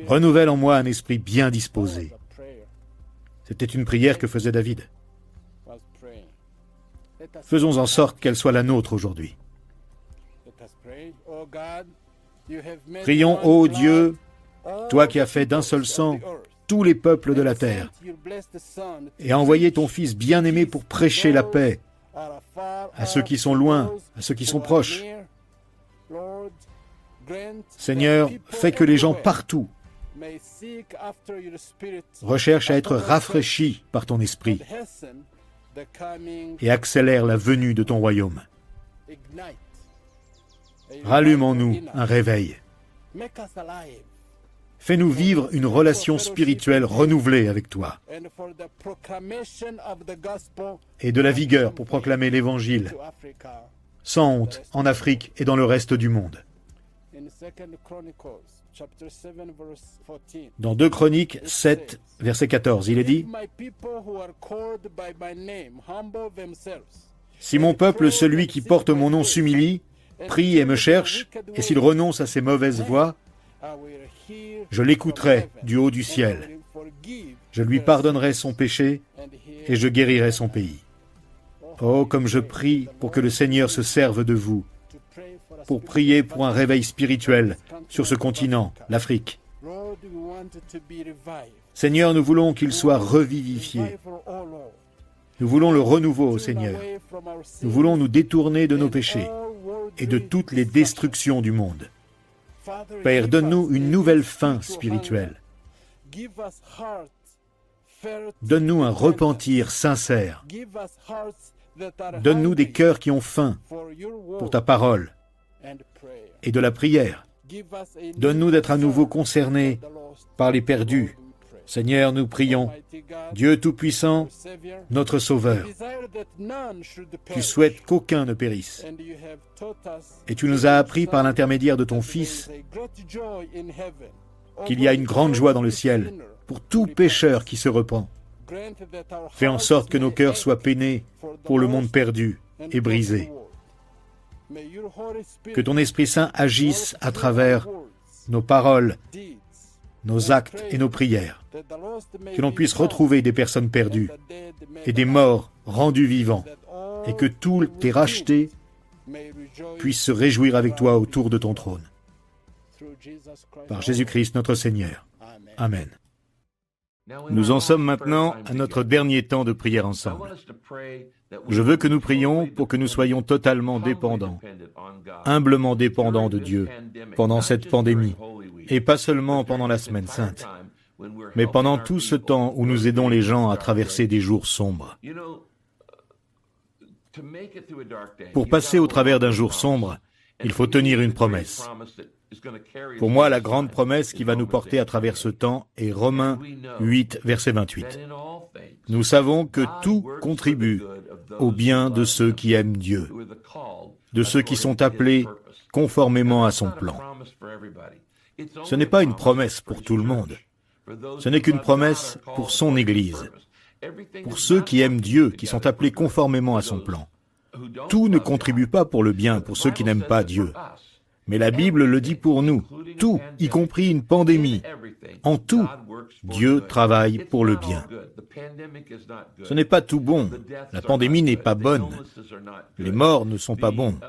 Renouvelle en moi un esprit bien disposé. » C'était une prière que faisait David. Faisons en sorte qu'elle soit la nôtre aujourd'hui. Prions, ô Dieu, toi qui as fait d'un seul sang tous les peuples de la terre, et as envoyé ton Fils bien-aimé pour prêcher la paix à ceux qui sont loin, à ceux qui sont proches. Seigneur, fais que les gens partout recherchent à être rafraîchis par ton esprit et accélère la venue de ton royaume. Rallume en nous un réveil. Fais-nous vivre une relation spirituelle renouvelée avec toi et de la vigueur pour proclamer l'Évangile sans honte en Afrique et dans le reste du monde. Dans 2 Chroniques 7, verset 14, il est dit « Si mon peuple, celui qui porte mon nom, s'humilie, prie et me cherche, et s'il renonce à ses mauvaises voies, je l'écouterai du haut du ciel. Je lui pardonnerai son péché et je guérirai son pays. » Oh, comme je prie pour que le Seigneur se serve de vous, pour prier pour un réveil spirituel sur ce continent, l'Afrique. Seigneur, nous voulons qu'il soit revivifié. Nous voulons le renouveau, Seigneur. Nous voulons nous détourner de nos péchés et de toutes les destructions du monde. Père, donne-nous une nouvelle faim spirituelle. Donne-nous un repentir sincère. Donne-nous des cœurs qui ont faim pour ta parole et de la prière. Donne-nous d'être à nouveau concernés par les perdus. Seigneur, nous prions, Dieu Tout-Puissant, notre Sauveur, tu souhaites qu'aucun ne périsse. Et tu nous as appris par l'intermédiaire de ton Fils qu'il y a une grande joie dans le ciel pour tout pécheur qui se repent. Fais en sorte que nos cœurs soient peinés pour le monde perdu et brisé. Que ton Esprit Saint agisse à travers nos paroles, nos actes et nos prières. Que l'on puisse retrouver des personnes perdues et des morts rendus vivants, et que tous tes rachetés puissent se réjouir avec toi autour de ton trône. Par Jésus-Christ notre Seigneur. Amen. Nous en sommes maintenant à notre dernier temps de prière ensemble. Je veux que nous prions pour que nous soyons totalement dépendants, humblement dépendants de Dieu pendant cette pandémie, et pas seulement pendant la Semaine Sainte, mais pendant tout ce temps où nous aidons les gens à traverser des jours sombres. Pour passer au travers d'un jour sombre, il faut tenir une promesse. Pour moi, la grande promesse qui va nous porter à travers ce temps est Romains 8, verset 28. Nous savons que tout contribue au bien de ceux qui aiment Dieu, de ceux qui sont appelés conformément à son plan. Ce n'est pas une promesse pour tout le monde. Ce n'est qu'une promesse pour son Église, pour ceux qui aiment Dieu, qui sont appelés conformément à son plan. Tout ne contribue pas pour le bien pour ceux qui n'aiment pas Dieu. Mais la Bible le dit pour nous, tout, y compris une pandémie. En tout, Dieu travaille pour le bien. Ce n'est pas tout bon. La pandémie n'est pas bonne. Les morts ne sont pas bons.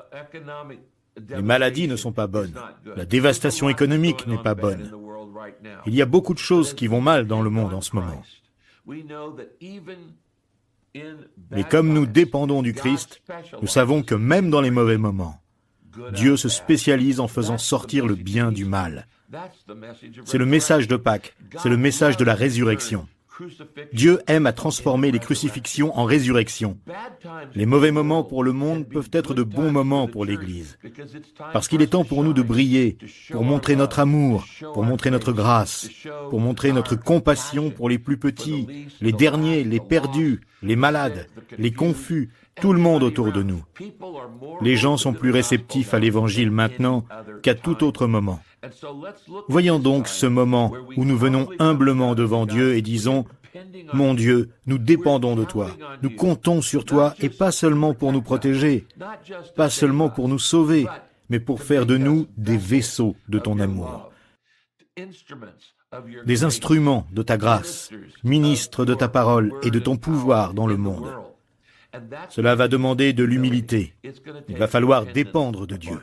Les maladies ne sont pas bonnes. La dévastation économique n'est pas bonne. Il y a beaucoup de choses qui vont mal dans le monde en ce moment. Mais comme nous dépendons du Christ, nous savons que même dans les mauvais moments, Dieu se spécialise en faisant sortir le bien du mal. C'est le message de Pâques, c'est le message de la résurrection. Dieu aime à transformer les crucifixions en résurrection. Les mauvais moments pour le monde peuvent être de bons moments pour l'Église, parce qu'il est temps pour nous de briller, pour montrer notre amour, pour montrer notre grâce, pour montrer notre compassion pour les plus petits, les derniers, les perdus, les malades, les confus, tout le monde autour de nous. Les gens sont plus réceptifs à l'Évangile maintenant qu'à tout autre moment. Voyons donc ce moment où nous venons humblement devant Dieu et disons Mon Dieu, nous dépendons de toi. Nous comptons sur toi et pas seulement pour nous protéger, pas seulement pour nous sauver, mais pour faire de nous des vaisseaux de ton amour, des instruments de ta grâce, ministres de ta parole et de ton pouvoir dans le monde. Cela va demander de l'humilité. Il va falloir dépendre de Dieu.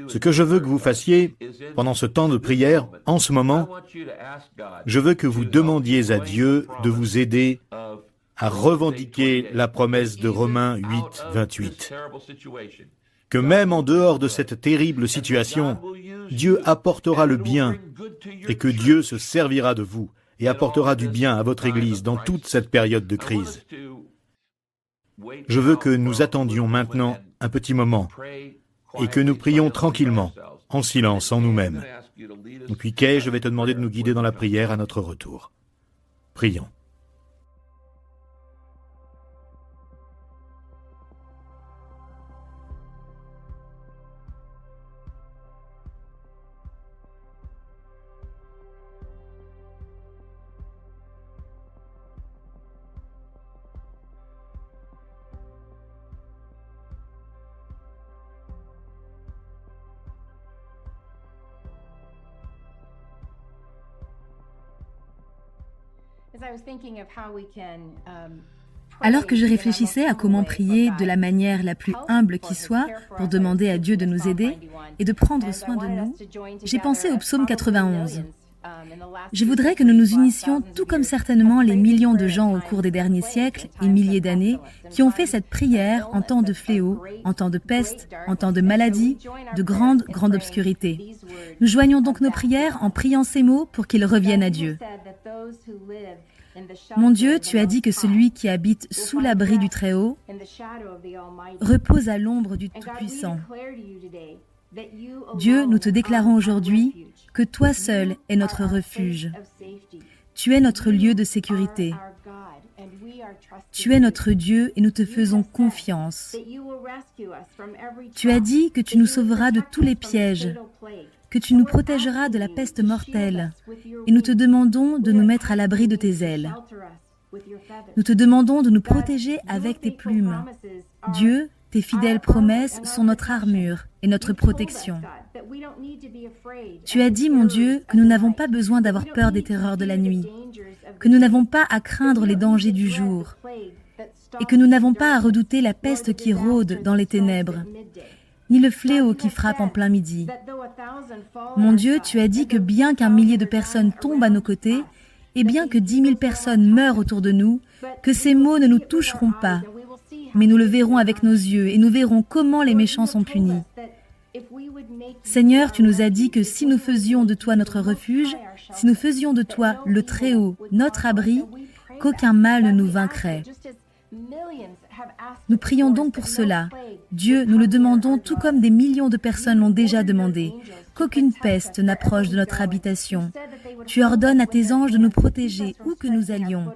Ce que je veux que vous fassiez pendant ce temps de prière, en ce moment, je veux que vous demandiez à Dieu de vous aider à revendiquer la promesse de Romains 8, 28. Que même en dehors de cette terrible situation, Dieu apportera le bien et que Dieu se servira de vous et apportera du bien à votre Église dans toute cette période de crise. Je veux que nous attendions maintenant un petit moment et que nous prions tranquillement, en silence, en nous-mêmes. Et puis Kay, je vais te demander de nous guider dans la prière à notre retour. Prions. Alors que je réfléchissais à comment prier de la manière la plus humble qui soit pour demander à Dieu de nous aider et de prendre soin de nous, j'ai pensé au psaume 91. Je voudrais que nous nous unissions, tout comme certainement les millions de gens au cours des derniers siècles et milliers d'années qui ont fait cette prière en temps de fléau, en temps de peste, en temps de maladie, de grande obscurité. Nous joignons donc nos prières en priant ces mots pour qu'ils reviennent à Dieu. Mon Dieu, tu as dit que celui qui habite sous l'abri du Très-Haut repose à l'ombre du Tout-Puissant. Dieu, nous te déclarons aujourd'hui que toi seul es notre refuge. Tu es notre lieu de sécurité. Tu es notre Dieu et nous te faisons confiance. Tu as dit que tu nous sauveras de tous les pièges, que tu nous protégeras de la peste mortelle, et nous te demandons de nous mettre à l'abri de tes ailes. Nous te demandons de nous protéger avec tes plumes. Dieu, tes fidèles promesses sont notre armure et notre protection. Tu as dit, mon Dieu, que nous n'avons pas besoin d'avoir peur des terreurs de la nuit, que nous n'avons pas à craindre les dangers du jour, et que nous n'avons pas à redouter la peste qui rôde dans les ténèbres, ni le fléau qui frappe en plein midi. Mon Dieu, tu as dit que bien qu'un millier de personnes tombent à nos côtés, et bien que 10 000 personnes meurent autour de nous, que ces maux ne nous toucheront pas, mais nous le verrons avec nos yeux, et nous verrons comment les méchants sont punis. Seigneur, tu nous as dit que si nous faisions de toi notre refuge, si nous faisions de toi le Très-Haut, notre abri, qu'aucun mal ne nous vaincrait. Nous prions donc pour cela. Dieu, nous le demandons tout comme des millions de personnes l'ont déjà demandé, qu'aucune peste n'approche de notre habitation. Tu ordonnes à tes anges de nous protéger où que nous allions.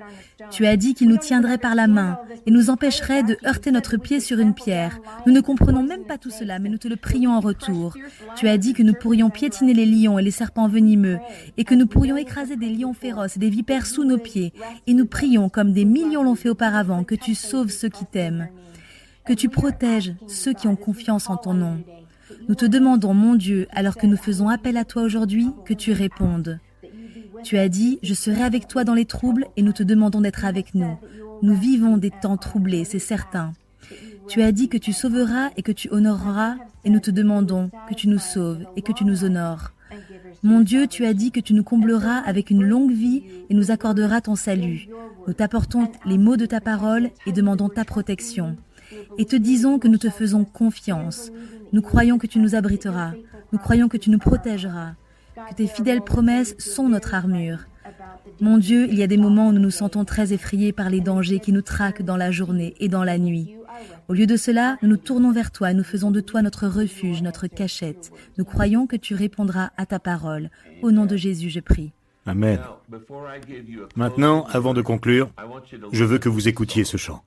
Tu as dit qu'ils nous tiendraient par la main et nous empêcheraient de heurter notre pied sur une pierre. Nous ne comprenons même pas tout cela, mais nous te le prions en retour. Tu as dit que nous pourrions piétiner les lions et les serpents venimeux et que nous pourrions écraser des lions féroces et des vipères sous nos pieds. Et nous prions, comme des millions l'ont fait auparavant, que tu sauves ceux qui t'aiment, que tu protèges ceux qui ont confiance en ton nom. Nous te demandons, mon Dieu, alors que nous faisons appel à toi aujourd'hui, que tu répondes. Tu as dit, je serai avec toi dans les troubles et nous te demandons d'être avec nous. Nous vivons des temps troublés, c'est certain. Tu as dit que tu sauveras et que tu honoreras et nous te demandons que tu nous sauves et que tu nous honores. Mon Dieu, tu as dit que tu nous combleras avec une longue vie et nous accorderas ton salut. Nous t'apportons les mots de ta parole et demandons ta protection. Et te disons que nous te faisons confiance. Nous croyons que tu nous abriteras. Nous croyons que tu nous protégeras. Que tes fidèles promesses sont notre armure. Mon Dieu, il y a des moments où nous nous sentons très effrayés par les dangers qui nous traquent dans la journée et dans la nuit. Au lieu de cela, nous nous tournons vers toi et nous faisons de toi notre refuge, notre cachette. Nous croyons que tu répondras à ta parole. Au nom de Jésus, je prie. Amen. Maintenant, avant de conclure, je veux que vous écoutiez ce chant.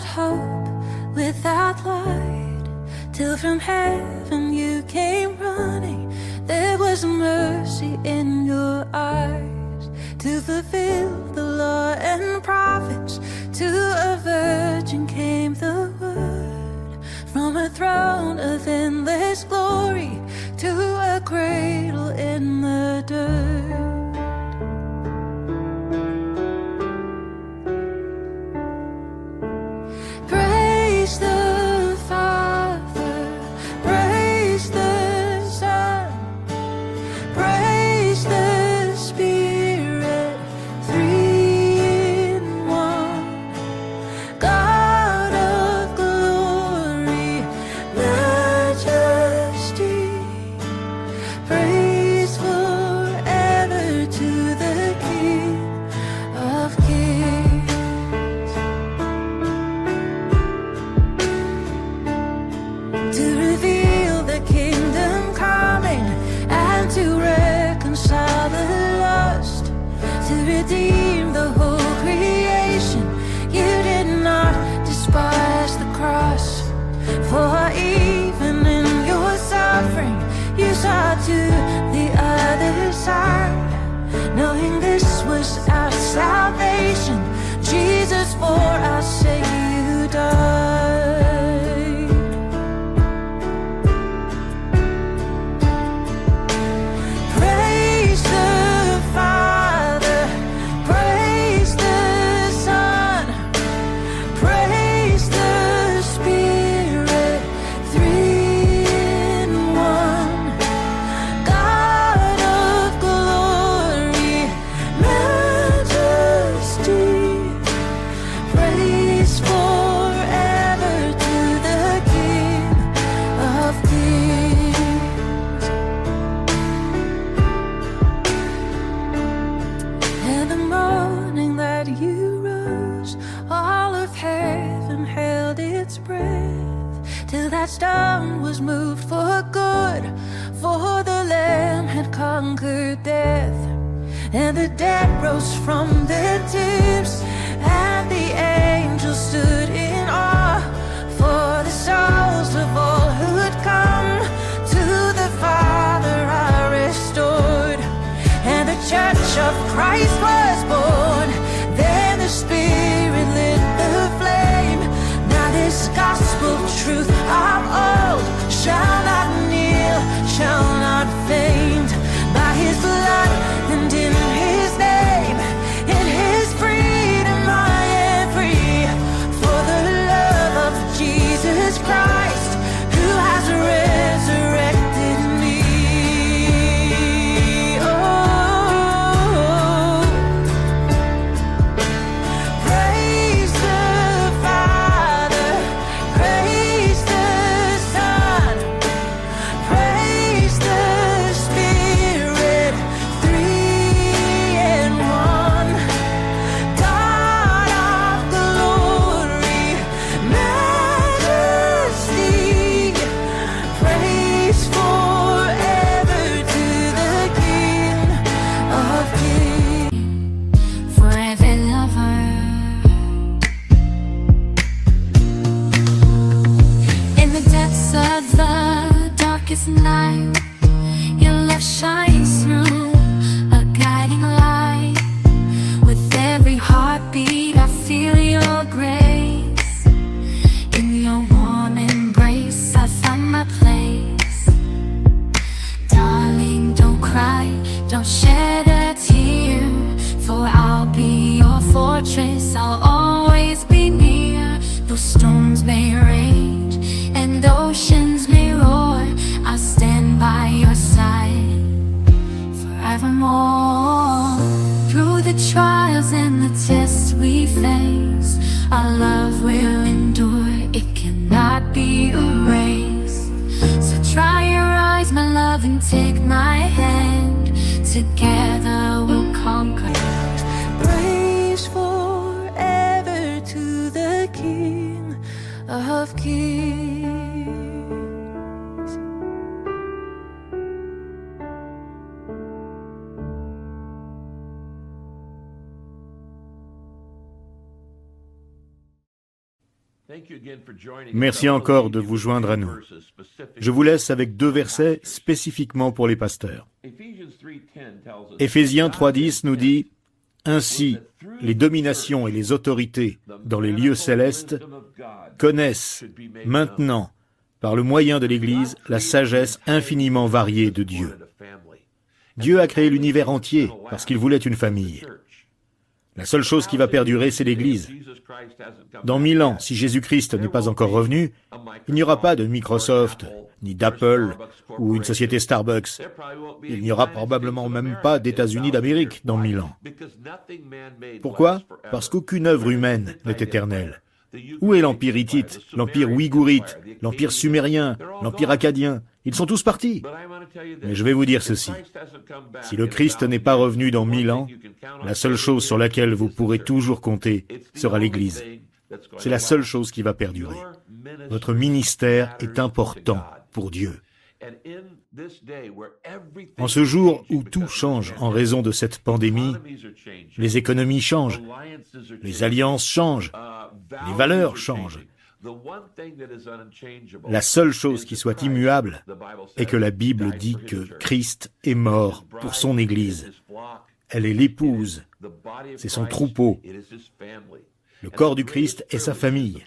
without hope, without light, till from heaven you came running. There was mercy in your eyes to fulfill the law and prophets. To a virgin came the word, from a throne of endless glory to a cradle in the dirt. Praise the Father, praise the Son, praise the Spirit, three in one. God of glory, majesty, praise forever to the King of Kings. To reveal the kingdom coming and to reconcile the lost, to redeem the whole creation. You did not despise the cross, for even in your suffering you saw to the other side, knowing this was our salvation. Jesus, for our sake you died. Praise the Father, praise the Son, praise the Spirit, three in one. God of glory, majesty, praise forever to the King of Kings. In the morning that you rose, all of heaven held its breath, till that stone was moved for good, for the Lamb had conquered death. And the dead rose from their tombs, and the angels stood in awe, for the souls of all who had come to the Father are restored. And the church of Christ was born. Then the Spirit lit the flame. Now this gospel truth of old shall not kneel, shall not faint. By His blood and in His name, in His freedom I am free. For the love of Jesus Christ, who has resurrected me. Oh, praise the Father, praise the Son, praise the Spirit, three in one. God of glory, majesty, praise forever to the King of Kings. Forever lover, in the depths of the darkest night, your love shines through, a guiding light. With every heartbeat I feel your grace. In your warm embrace I find my place. Darling, don't cry, don't shed a tear, for I'll be your fortress, I'll always be near. Though storms may rage and oceans may roar, I'll stand by your side forevermore. Through the trials and the tests we face, our love will endure, it cannot be erased. So dry your eyes, my love, and take my hand. Together we'll conquer. Praise forever to the King of Kings. Merci encore de vous joindre à nous. Je vous laisse avec 2 versets spécifiquement pour les pasteurs. Éphésiens 3:10 nous dit « Ainsi, les dominations et les autorités dans les lieux célestes connaissent maintenant, par le moyen de l'Église, la sagesse infiniment variée de Dieu. » Dieu a créé l'univers entier parce qu'il voulait une famille. La seule chose qui va perdurer, c'est l'Église. Dans 1000 ans, si Jésus-Christ n'est pas encore revenu, il n'y aura pas de Microsoft, ni d'Apple, ou une société Starbucks. Il n'y aura probablement même pas d'États-Unis d'Amérique dans 1000 ans. Pourquoi ? Parce qu'aucune œuvre humaine n'est éternelle. Où est l'Empire hittite, l'Empire ouïghourite, l'Empire sumérien, l'Empire akkadien ? Ils sont tous partis. Mais je vais vous dire ceci. Si le Christ n'est pas revenu dans 1000 ans, la seule chose sur laquelle vous pourrez toujours compter sera l'Église. C'est la seule chose qui va perdurer. Votre ministère est important pour Dieu. En ce jour où tout change en raison de cette pandémie, les économies changent, les alliances changent, les valeurs changent. La seule chose qui soit immuable est que la Bible dit que Christ est mort pour son Église. Elle est l'épouse, c'est son troupeau. Le corps du Christ est sa famille.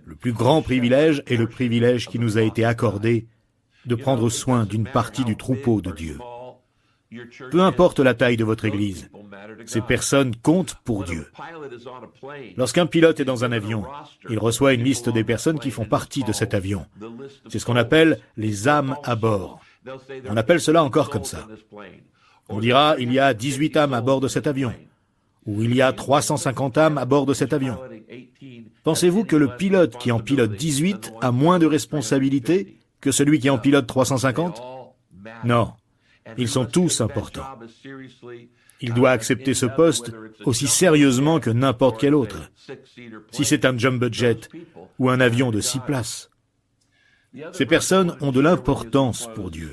Le plus grand privilège est le privilège qui nous a été accordé de prendre soin d'une partie du troupeau de Dieu. Peu importe la taille de votre Église, ces personnes comptent pour Dieu. Lorsqu'un pilote est dans un avion, il reçoit une liste des personnes qui font partie de cet avion. C'est ce qu'on appelle les âmes à bord. On appelle cela encore comme ça. On dira, il y a 18 âmes à bord de cet avion, ou il y a 350 âmes à bord de cet avion. Pensez-vous que le pilote qui en pilote 18 a moins de responsabilités que celui qui en pilote 350 ? Non. Ils sont tous importants. Il doit accepter ce poste aussi sérieusement que n'importe quel autre, si c'est un jumbo jet ou un avion de 6 places. Ces personnes ont de l'importance pour Dieu.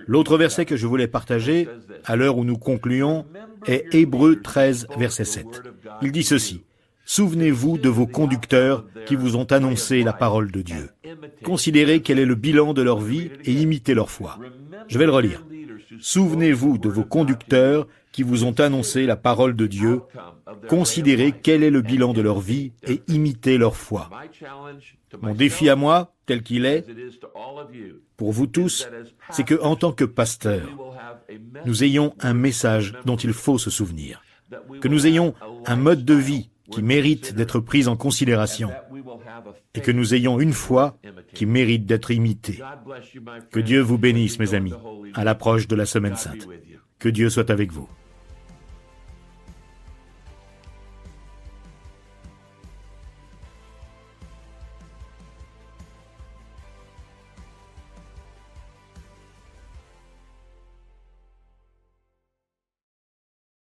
L'autre verset que je voulais partager, à l'heure où nous concluons, est Hébreux 13, verset 7. Il dit ceci. « Souvenez-vous de vos conducteurs qui vous ont annoncé la parole de Dieu. Considérez quel est le bilan de leur vie et imitez leur foi. » Je vais le relire. « Souvenez-vous de vos conducteurs qui vous ont annoncé la parole de Dieu. Considérez quel est le bilan de leur vie et imitez leur foi. » Mon défi à moi, tel qu'il est, pour vous tous, c'est que, en tant que pasteur, nous ayons un message dont il faut se souvenir, que nous ayons un mode de vie qui mérite d'être pris en considération et que nous ayons une foi qui mérite d'être imitée. Que Dieu vous bénisse, mes amis, à l'approche de la Semaine Sainte. Que Dieu soit avec vous.